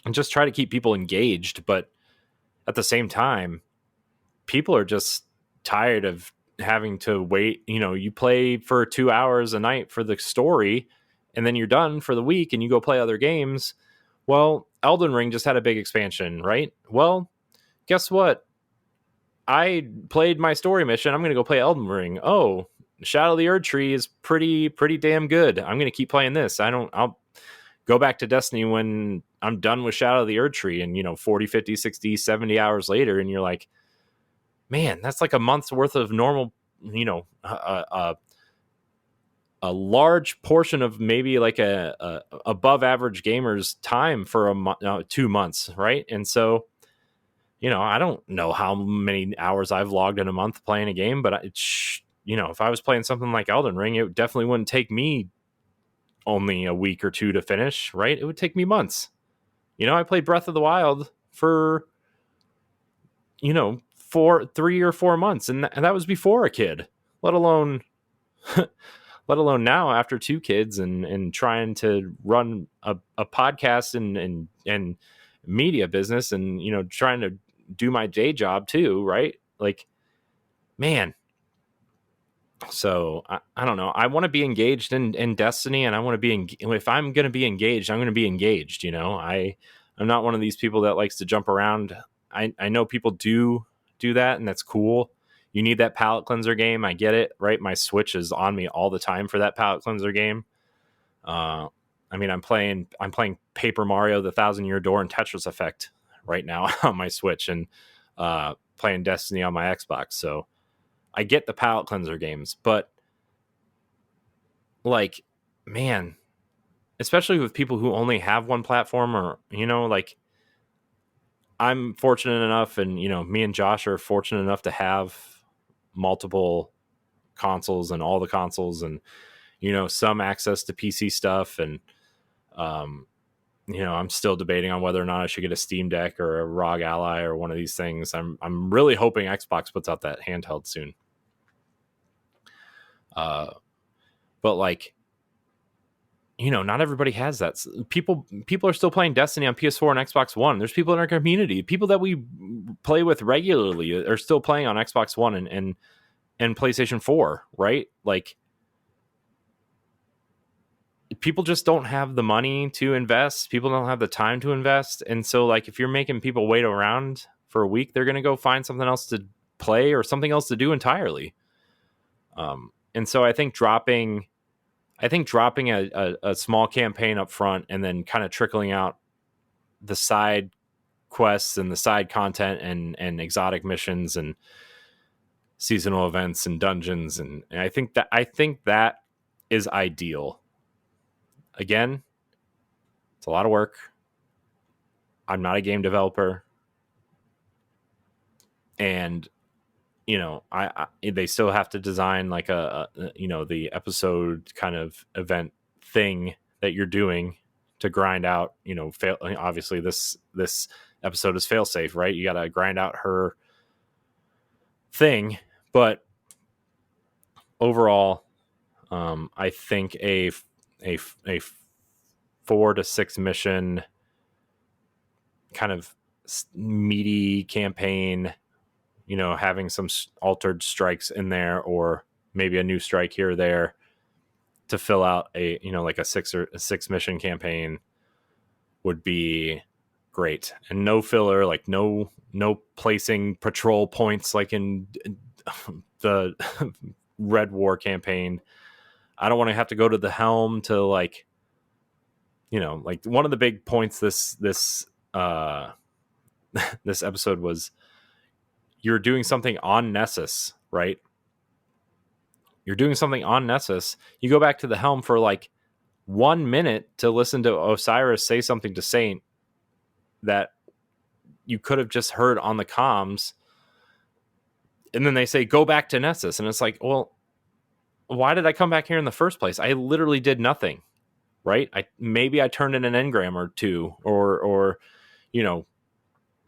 and just try to keep people engaged. But at the same time, people are just tired of having to wait. You play for 2 hours a night for the story, and then you're done for the week and you go play other games. Well, Elden Ring just had a big expansion, right? Well, guess what? I played my story mission. I'm going to go play Elden Ring. Oh, Shadow of the Erdtree is pretty damn good. I'm going to keep playing this. I'll go back to Destiny when I'm done with Shadow of the Erdtree, and 40, 50, 60, 70 hours later, and you're like, man, that's like a month's worth of normal, a large portion of maybe like a above average gamer's time for 2 months, right? And so, I don't know how many hours I've logged in a month playing a game, but if I was playing something like Elden Ring, it definitely wouldn't take me only a week or two to finish, right? It would take me months. I played Breath of the Wild for 3 or 4 months, and that was before a kid, let alone now after 2 kids and trying to run a podcast and media business, and trying to do my day job too, right? Like, man. So I don't know. I want to be engaged in Destiny, and I want to be if I'm going to be engaged, I'm going to be engaged. I'm not one of these people that likes to jump around. I know people do that, and that's cool. You need that palate cleanser game. I get it, right? My Switch is on me all the time for that palate cleanser game. I mean, I'm playing Paper Mario: The Thousand Year Door and Tetris Effect right now on my Switch, and playing Destiny on my Xbox. So I get the palate cleanser games, but like, man, especially with people who only have one platform, or like, I'm fortunate enough, and me and Josh are fortunate enough to have multiple consoles and all the consoles, and some access to PC stuff. And, I'm still debating on whether or not I should get a Steam Deck or a ROG Ally or one of these things. I'm really hoping Xbox puts out that handheld soon. But like, not everybody has that. People are still playing Destiny on PS4 and Xbox One. There's people in our community, people that we play with regularly, are still playing on Xbox One and PlayStation 4, right? Like, people just don't have the money to invest. People don't have the time to invest. And so, like, if you're making people wait around for a week, they're going to go find something else to play or something else to do entirely. And so I think dropping a small campaign up front and then kind of trickling out the side quests and the side content and exotic missions and seasonal events and dungeons. And I think that is ideal. Again, it's a lot of work. I'm not a game developer. And, they still have to design like the episode kind of event thing that you're doing to grind out, obviously this episode is fail safe, right? You got to grind out her thing. But overall, I think a 4 to 6 mission kind of meaty campaign, having some altered strikes in there, or maybe a new strike here or there to fill out a, like a 6 mission campaign would be great. And no filler, like no placing patrol points like in the Red War campaign. I don't want to have to go to the helm to like, like one of the big points this this episode was you're doing something on Nessus, right? You're doing something on Nessus. You go back to the helm for like 1 minute to listen to Osiris say something to Saint that you could have just heard on the comms. And then they say, go back to Nessus. And it's like, well, why did I come back here in the first place? I literally did nothing, right? Maybe I turned in an engram or two or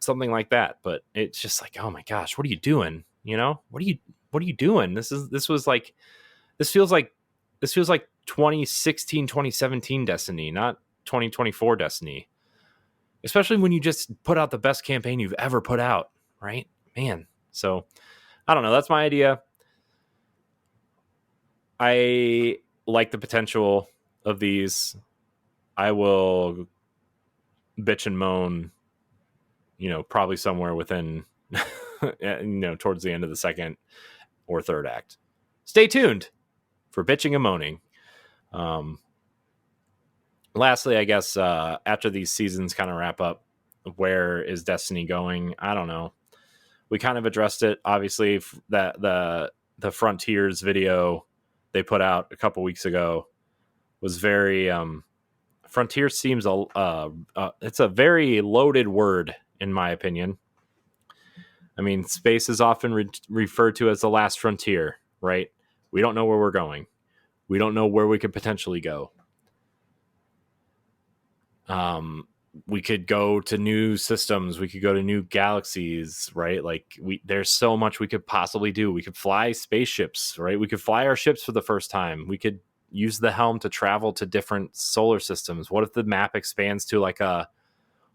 something like that. But it's just like, oh my gosh, what are you doing? What are you doing? This feels like 2016, 2017 Destiny, not 2024 Destiny. Especially when you just put out the best campaign you've ever put out, right? Man. So I don't know. That's my idea. I like the potential of these. I will bitch and moan, probably somewhere within, towards the end of the second or third act. Stay tuned for bitching and moaning. Lastly, I guess after these seasons kind of wrap up, where is Destiny going? I don't know. We kind of addressed it. Obviously, that the Frontiers video they put out a couple weeks ago was very Frontier seems it's a very loaded word in my opinion. I mean, space is often referred to as the last frontier, right? We don't know where we're going. We don't know where we could potentially go. We could go to new systems. We could go to new galaxies, right? Like there's so much we could possibly do. We could fly spaceships, right? We could fly our ships for the first time. We could use the helm to travel to different solar systems. What if the map expands to like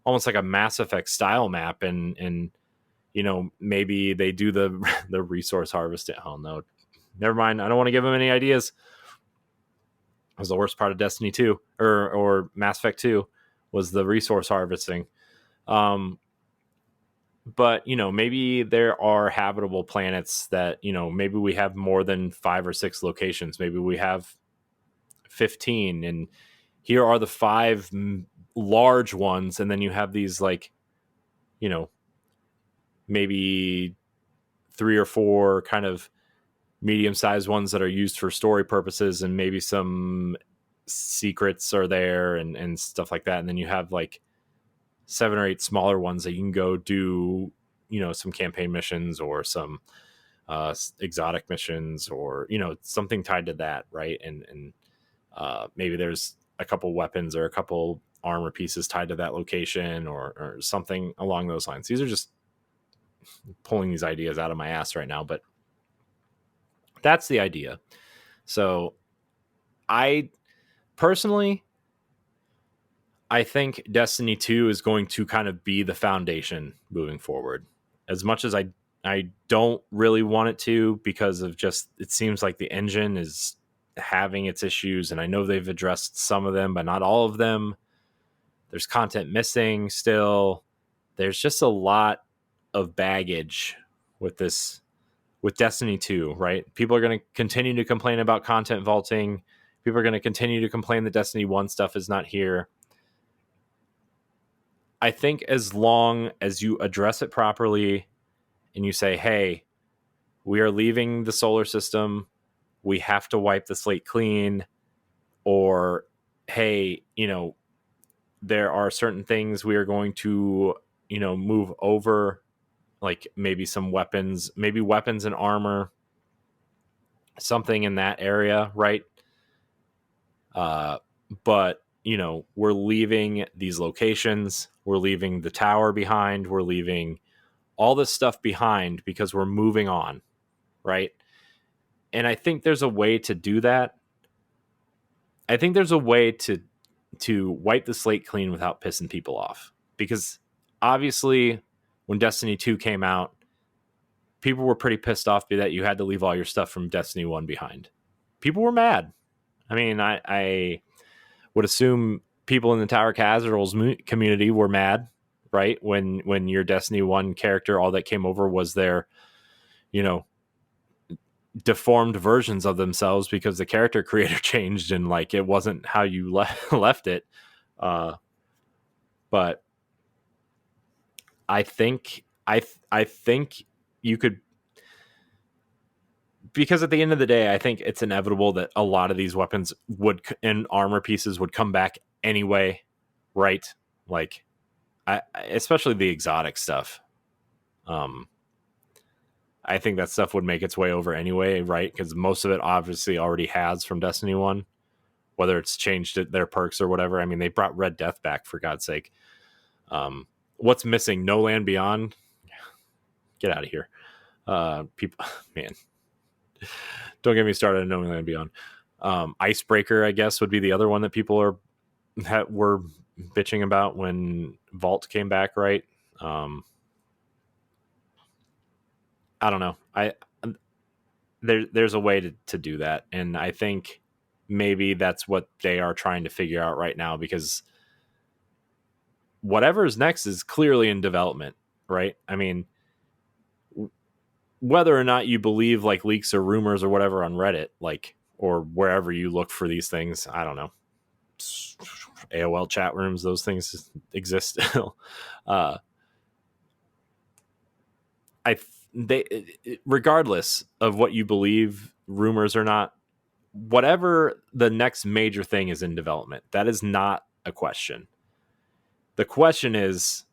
almost like a Mass Effect style map and maybe they do the resource harvesting. Oh no, never mind. I don't want to give them any ideas. It was the worst part of Destiny 2 or Mass Effect 2 was the resource harvesting. But maybe there are habitable planets that, maybe we have more than 5 or 6 locations. Maybe we have 15 and here are the 5 large ones. And then you have these like, maybe 3 or 4 kind of medium-sized ones that are used for story purposes, and maybe some secrets are there and stuff like that. And then you have like 7 or 8 smaller ones that you can go do, some campaign missions or some exotic missions or, something tied to that. Right. And Maybe there's a couple weapons or a couple armor pieces tied to that location, or something along those lines. These are just pulling these ideas out of my ass right now, but that's the idea. So I personally, I think Destiny 2 is going to kind of be the foundation moving forward. As much as I don't really want it to, because of just, it seems like the engine is having its issues, and I know they've addressed some of them, but not all of them. There's content missing still. There's just a lot of baggage with this, with Destiny 2, right? People are going to continue to complain about content vaulting. People are going to continue to complain that Destiny 1 stuff is not here. I think as long as you address it properly and you say, hey, we are leaving the solar system, we have to wipe the slate clean, or hey, there are certain things we are going to, move over, like maybe some weapons, maybe weapons and armor, something in that area, right? But we're leaving these locations, we're leaving the tower behind, we're leaving all this stuff behind because we're moving on, right? And I think there's a way to do that. I think there's a way to wipe the slate clean without pissing people off, because obviously when Destiny 2 came out, people were pretty pissed off that you had to leave all your stuff from Destiny 1 behind. People were mad. I mean, I would assume people in the Tower Casuals community were mad, right? When your Destiny 1 character, all that came over was their, deformed versions of themselves because the character creator changed and like it wasn't how you left it. But I think I think you could, because at the end of the day, I think it's inevitable that a lot of these weapons and armor pieces would come back anyway, right? Like, especially the exotic stuff. I think that stuff would make its way over anyway, right? Because most of it obviously already has from Destiny 1, whether it's changed their perks or whatever. I mean, they brought Red Death back, for God's sake. What's missing? No Land Beyond? Get out of here. People, man. Don't get me started on No Land Beyond. Icebreaker, I guess, would be the other one that people were bitching about when Vault came back, right? I don't know. There's a way to do that, and I think maybe that's what they are trying to figure out right now, because whatever's next is clearly in development, right? I mean, whether or not you believe like leaks or rumors or whatever on Reddit, like, or wherever you look for these things, I don't know, AOL chat rooms, those things exist still. Regardless of what you believe, rumors or not, whatever the next major thing is in development, that is not a question. The question is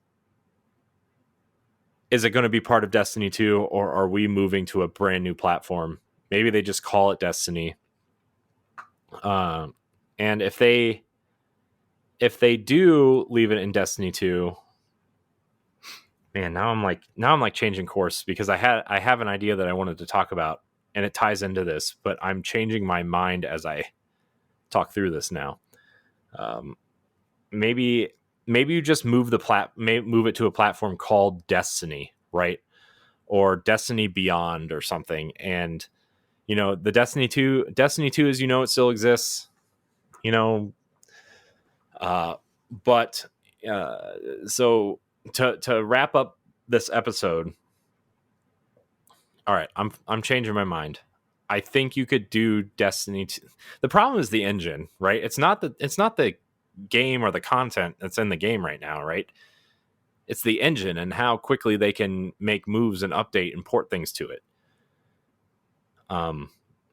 it going to be part of Destiny 2, or are we moving to a brand new platform? Maybe they just call it Destiny. And if they do leave it in Destiny 2, man, now I'm like changing course, because I have an idea that I wanted to talk about, and it ties into this, but I'm changing my mind as I talk through this now. Maybe you just move move it to a platform called Destiny, right? Or Destiny Beyond or something. And the Destiny 2 is, it still exists, but so to wrap up this episode, all right, I'm changing my mind. I think you could do Destiny 2. The problem is the engine, right? It's not the game or the content that's in the game right now, right? It's the engine and how quickly they can make moves and update and port things to it.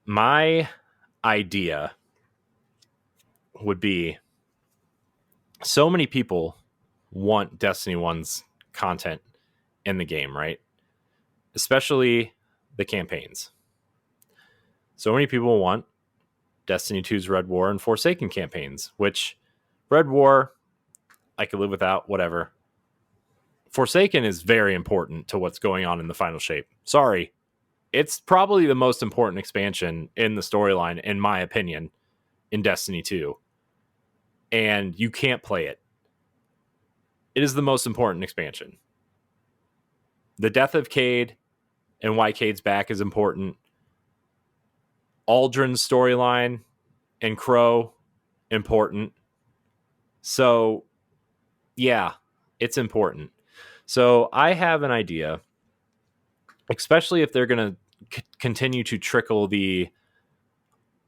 My idea would be, so many people want Destiny 1's content in the game, right? Especially the campaigns. So many people want Destiny 2's Red War and Forsaken campaigns, which Red War, I could live without, whatever. Forsaken is very important to what's going on in the final shape. Sorry. It's probably the most important expansion in the storyline, in my opinion, in Destiny 2. And you can't play it. It is the most important expansion. The death of Cayde and why Cayde's back is important. Aldrin's storyline and Crow, important. So, yeah, it's important. So I have an idea, especially if they're going to continue to trickle the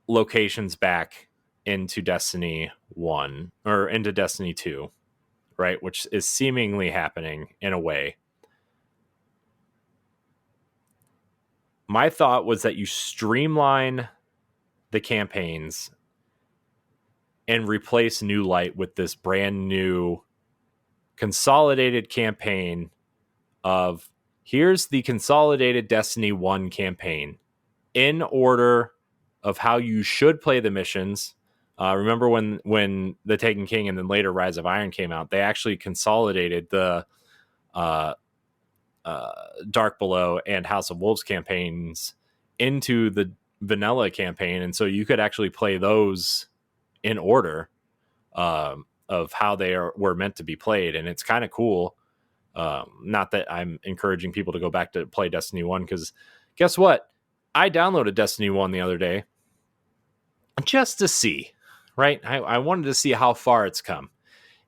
locations back into Destiny 1 or into Destiny 2, right? Which is seemingly happening in a way. My thought was that you streamline the campaigns and replace New Light with this brand new consolidated campaign of here's the consolidated Destiny 1 campaign in order of how you should play the missions. Remember when The Taken King and then later Rise of Iron came out, they actually consolidated the Dark Below and House of Wolves campaigns into the vanilla campaign, and so you could actually play those in order of how they were meant to be played, and it's kind of cool. Not that I'm encouraging people to go back to play Destiny 1, because guess what? I downloaded Destiny 1 the other day just to see, right? I wanted to see how far it's come.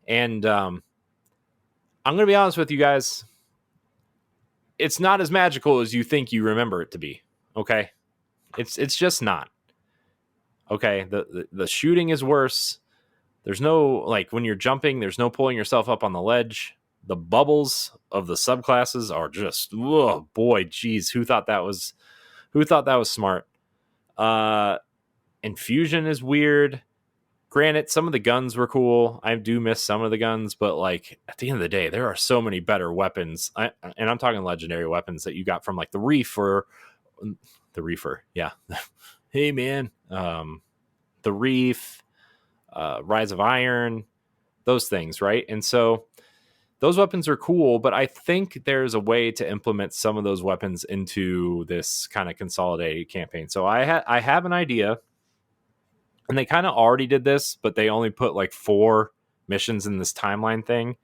And I'm going to be honest with you guys. It's not as magical as you think you remember it to be. Okay. It's just not. Okay. The shooting is worse. There's no, like, when you're jumping, there's no pulling yourself up on the ledge. The bubbles of the subclasses are just, oh boy, geez, who thought that was smart? Infusion is weird. Granted, some of the guns were cool. I do miss some of the guns, but like at the end of the day, there are so many better weapons. And I'm talking legendary weapons that you got from like the Reaper. Yeah. Hey man. The Reef, Rise of Iron, those things, right? And so those weapons are cool, but I think there's a way to implement some of those weapons into this kind of consolidated campaign. So I have an idea, and they kind of already did this, but they only put like 4 missions in this timeline thing.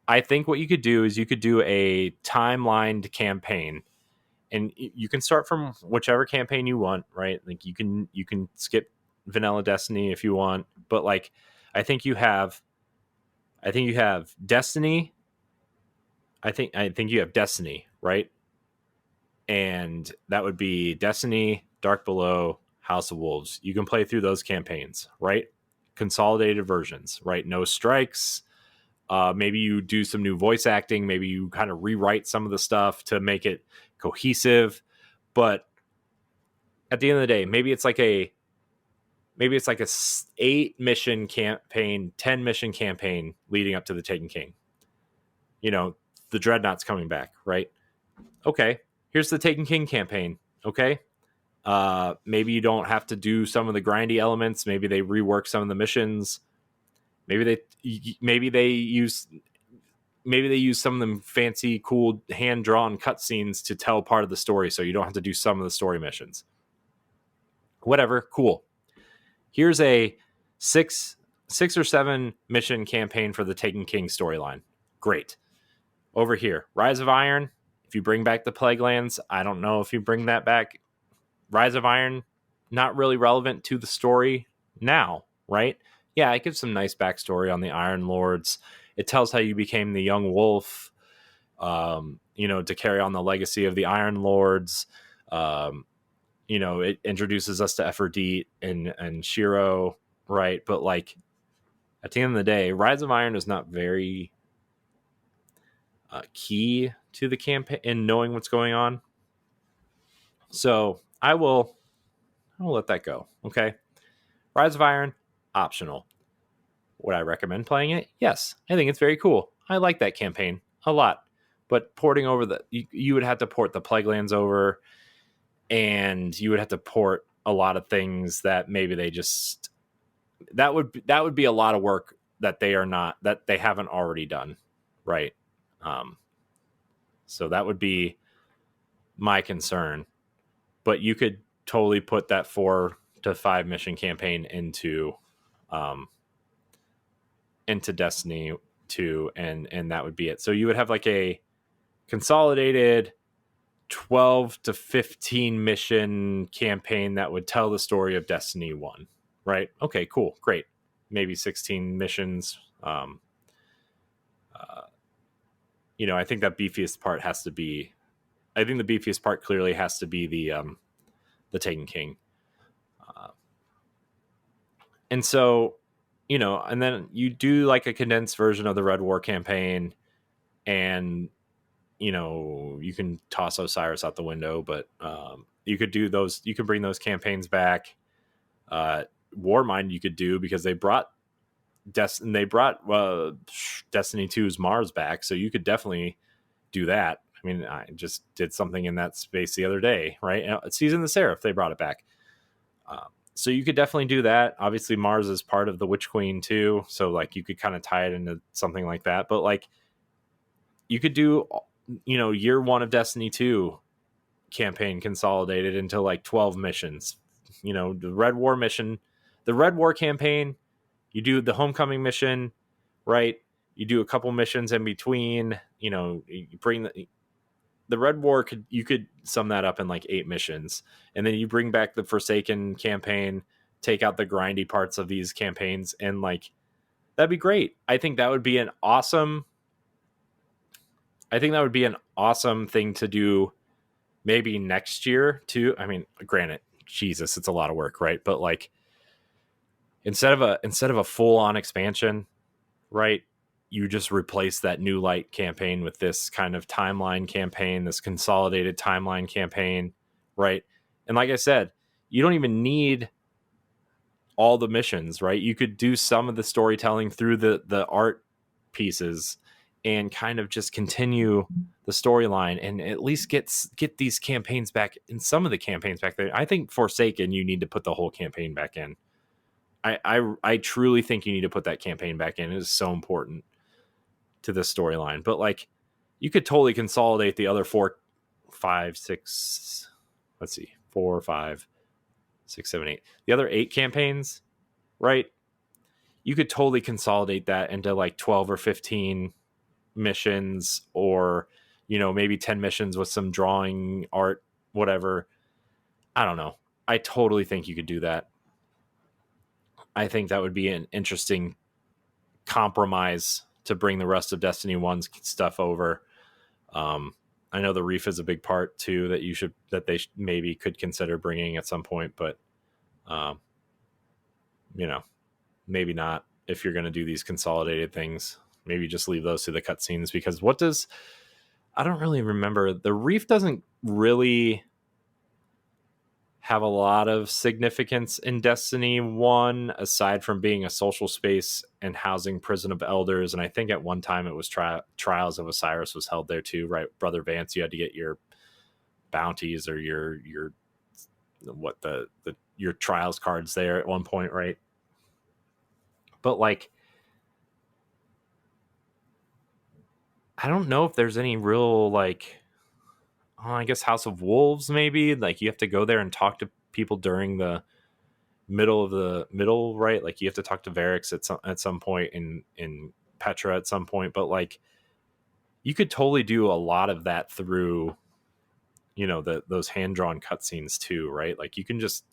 I think what you could do is you could do a timelined campaign, and you can start from whichever campaign you want, right? Like you can skip vanilla Destiny if you want, but like I think you have Destiny. I think you have Destiny, right? And that would be Destiny, Dark Below, House of Wolves. You can play through those campaigns, right? Consolidated versions, right? No strikes. Maybe you do some new voice acting. Maybe you kind of rewrite some of the stuff to make it cohesive. But at the end of the day, maybe it's like a 8 mission campaign, 10 mission campaign leading up to the Taken King. You know, the Dreadnought's coming back, right? Okay, here's the Taken King campaign. Okay, maybe you don't have to do some of the grindy elements. Maybe they rework some of the missions. Maybe they use some of them fancy, cool, hand-drawn cutscenes to tell part of the story, so you don't have to do some of the story missions. Whatever, cool. Here's a 6 or 7 mission campaign for the Taken King storyline. Great. Over here, Rise of Iron. If you bring back the Plaguelands, I don't know if you bring that back. Rise of Iron, not really relevant to the story now, right? Yeah, it gives some nice backstory on the Iron Lords. It tells how you became the young wolf, to carry on the legacy of the Iron Lords. It introduces us to Ephrodite and Shiro, right? But like at the end of the day, Rise of Iron is not very key to the campaign in knowing what's going on. So I will let that go. Okay. Rise of Iron, optional. Would I recommend playing it? Yes. I think it's very cool. I like that campaign a lot. But porting over you would have to port the Plaguelands over, and you would have to port a lot of things that maybe they just that would be a lot of work that they haven't already done, right? So that would be my concern. But you could totally put that 4 to 5 mission campaign into Destiny 2, and that would be it. So you would have like a consolidated 12 to 15 mission campaign that would tell the story of Destiny 1, right? Okay, cool, great. Maybe 16 missions. I think that beefiest part has to be, I think the beefiest part clearly has to be the Taken King. And so, and then you do like a condensed version of the Red War campaign, and you can toss Osiris out the window, but you could do those. You can bring those campaigns back. Warmind you could do, because they brought Destiny 2's Mars back, so you could definitely do that. I mean, I just did something in that space the other day, right? Season of the Seraph, they brought it back. So you could definitely do that. Obviously, Mars is part of the Witch Queen too, so like you could kind of tie it into something like that. But like, you could do, year 1 of Destiny 2 campaign consolidated into like 12 missions. The Red War mission, the Red War campaign, you do the Homecoming mission, right? You do a couple missions in between. You bring the Red War, you could sum that up in like 8 missions, and then you bring back the Forsaken campaign, take out the grindy parts of these campaigns, and like, that'd be great. I think that would be an awesome thing to do maybe next year too. I mean, granted, Jesus, it's a lot of work, right? But like, instead of a full on expansion, right, you just replace that New Light campaign with this kind of timeline campaign, this consolidated timeline campaign, right? And like I said, you don't even need all the missions, right? You could do some of the storytelling through the art pieces and kind of just continue the storyline, and at least get these campaigns back, in some of the campaigns back there. I think Forsaken, you need to put the whole campaign back in. I truly think you need to put that campaign back in. It is so important to this storyline. But like, you could totally consolidate the other 4, 5, 6. Let's see, 4, 5, 6, 7, 8. The other 8 campaigns, right? You could totally consolidate that into like 12 or 15 missions, or maybe 10 missions with some drawing, art, whatever. I don't know. I totally think you could do that. I think that would be an interesting compromise to bring the rest of Destiny 1's stuff over. I know the Reef is a big part too that they maybe could consider bringing at some point, but maybe not. If you're going to do these consolidated things, maybe just leave those to the cutscenes, because I don't really remember. The Reef doesn't really have a lot of significance in Destiny 1, aside from being a social space and housing Prison of Elders. And I think at one time it was Trials of Osiris was held there too, right? Brother Vance, you had to get your bounties or your your trials cards there at one point, right? But like, I don't know if there's any real like, I guess House of Wolves, maybe. Like, you have to go there and talk to people during the middle, right? Like, you have to talk to Varix at some point, in Petra at some point. But like, you could totally do a lot of that through, those hand-drawn cutscenes too, right? Like, you can just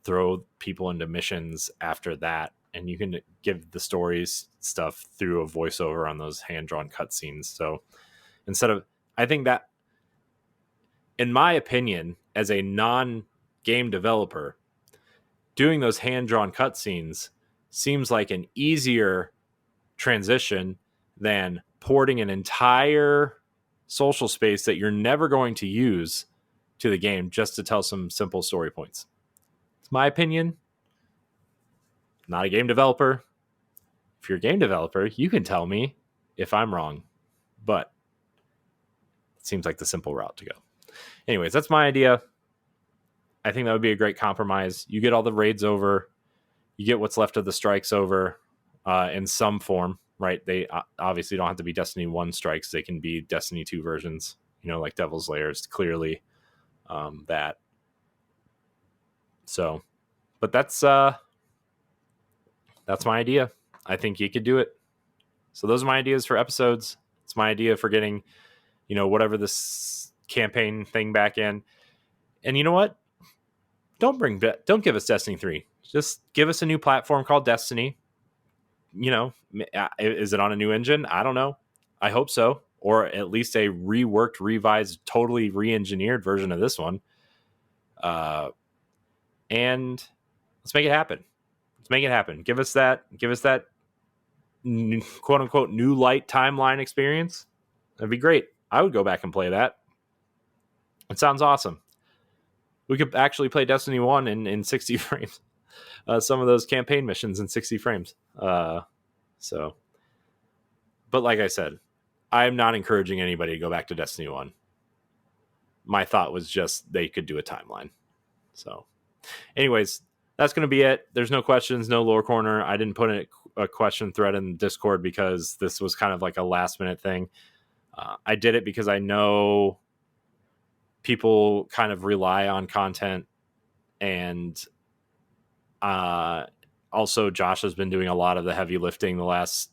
throw people into missions after that, and you can give the stories stuff through a voiceover on those hand-drawn cutscenes. So I think that, in my opinion, as a non-game developer, doing those hand-drawn cutscenes seems like an easier transition than porting an entire social space that you're never going to use to the game just to tell some simple story points. It's my opinion. Not a game developer. If you're a game developer, you can tell me if I'm wrong, but it seems like the simple route to go. Anyways, that's my idea. I think that would be a great compromise. You get all the raids over, you get what's left of the strikes over in some form, right? They obviously don't have to be Destiny 1 strikes. They can be Destiny 2 versions, like Devil's Lairs, clearly that. So, but that's my idea. I think you could do it. So those are my ideas for episodes. It's my idea for getting, whatever this campaign thing back in. And you know what? Don't give us Destiny 3. Just give us a new platform called Destiny. Is it on a new engine? I don't know. I hope so. Or at least a reworked, revised, totally re-engineered version of this one. And let's make it happen. Give us that quote unquote new light timeline experience. That'd be great. I would go back and play that. It sounds awesome. We could actually play Destiny 1 in 60 frames. Some of those campaign missions in 60 frames. But like I said, I'm not encouraging anybody to go back to Destiny 1. My thought was just they could do a timeline. So anyways, that's going to be it. There's no questions, no lore corner. I didn't put a question thread in Discord because this was kind of like a last minute thing. I did it because I know people kind of rely on content, and also Josh has been doing a lot of the heavy lifting the last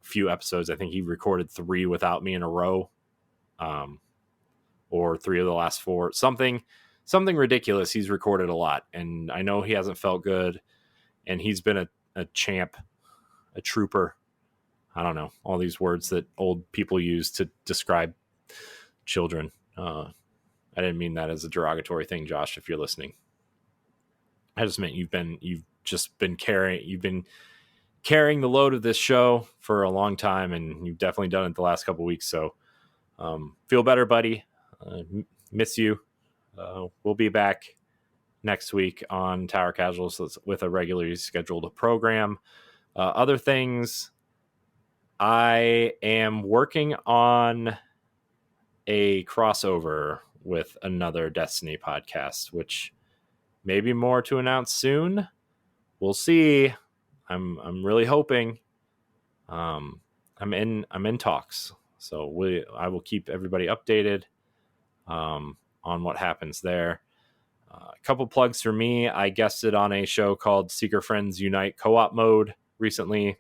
few episodes. I think he recorded 3 without me in a row, or 3 of the last 4, something ridiculous. He's recorded a lot, and I know he hasn't felt good, and he's been a champ, a trooper. I don't know, all these words that old people use to describe children. I didn't mean that as a derogatory thing, Josh, if you're listening. I just meant you've been carrying the load of this show for a long time, and you've definitely done it the last couple of weeks. So feel better, buddy. Miss you. We'll be back next week on Tower Casuals with a regularly scheduled program. Other things, I am working on a crossover with another Destiny podcast, which may be more to announce soon. We'll see. I'm really hoping. I'm in talks, so I will keep everybody updated on what happens there. A couple plugs for me. I guested on a show called Secret Friends Unite Co-op Mode recently.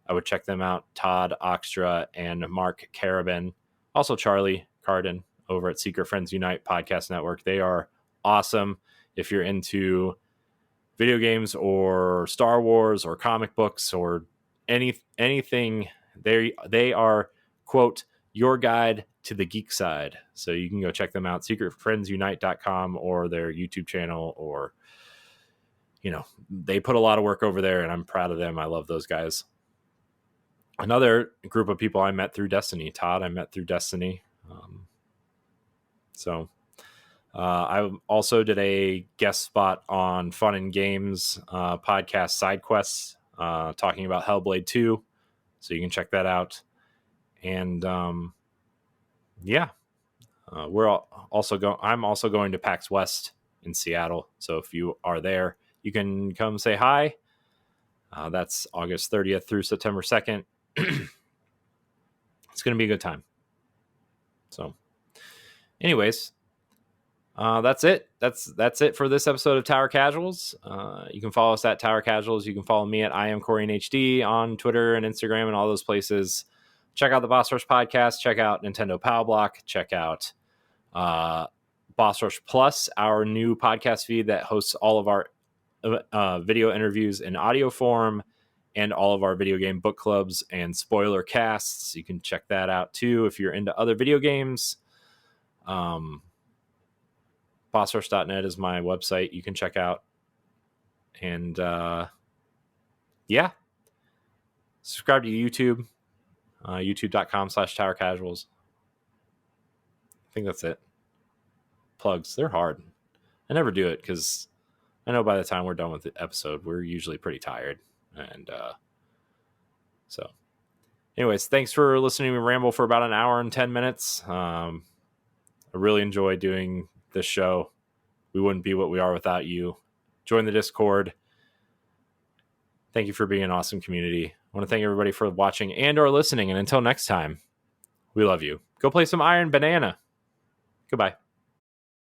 I would check them out. Todd Oxtra and Mark Carabin, also Charlie Carden over at Secret Friends Unite Podcast Network. They are awesome. If you're into video games or Star Wars or comic books or anything, they are, quote, your guide to the geek side. So you can go check them out, secretfriendsunite.com, or their YouTube channel, or they put a lot of work over there, and I'm proud of them. I love those guys. Another group of people I met through Destiny. Todd I met through Destiny. I also did a guest spot on Fun and Games podcast Side Quests, talking about Hellblade 2. So you can check that out. And I'm also going to PAX West in Seattle. So if you are there, you can come say hi. That's August 30th through September 2nd. It's going to be a good time. So anyways, that's it. That's it for this episode of Tower Casuals. You can follow us at Tower Casuals. You can follow me at I am Corey HD on Twitter and Instagram and all those places. Check out the Boss Rush podcast. Check out Nintendo Pow Block. Check out Boss Rush Plus, our new podcast feed that hosts all of our video interviews in audio form, and all of our video game book clubs and spoiler casts. You can check that out too if you're into other video games. BossRush.net is my website you can check out. And subscribe to YouTube, youtube.com/Tower Casuals. I think that's it. Plugs, they're hard. I never do it because I know by the time we're done with the episode, we're usually pretty tired. And so anyways, thanks for listening to me ramble for about an hour and 10 minutes. I really enjoy doing this show. We wouldn't be what we are without you. Join the Discord. Thank you for being an awesome community. I want to thank everybody for watching and or listening. And until next time, we love you. Go play some Iron Banana. Goodbye.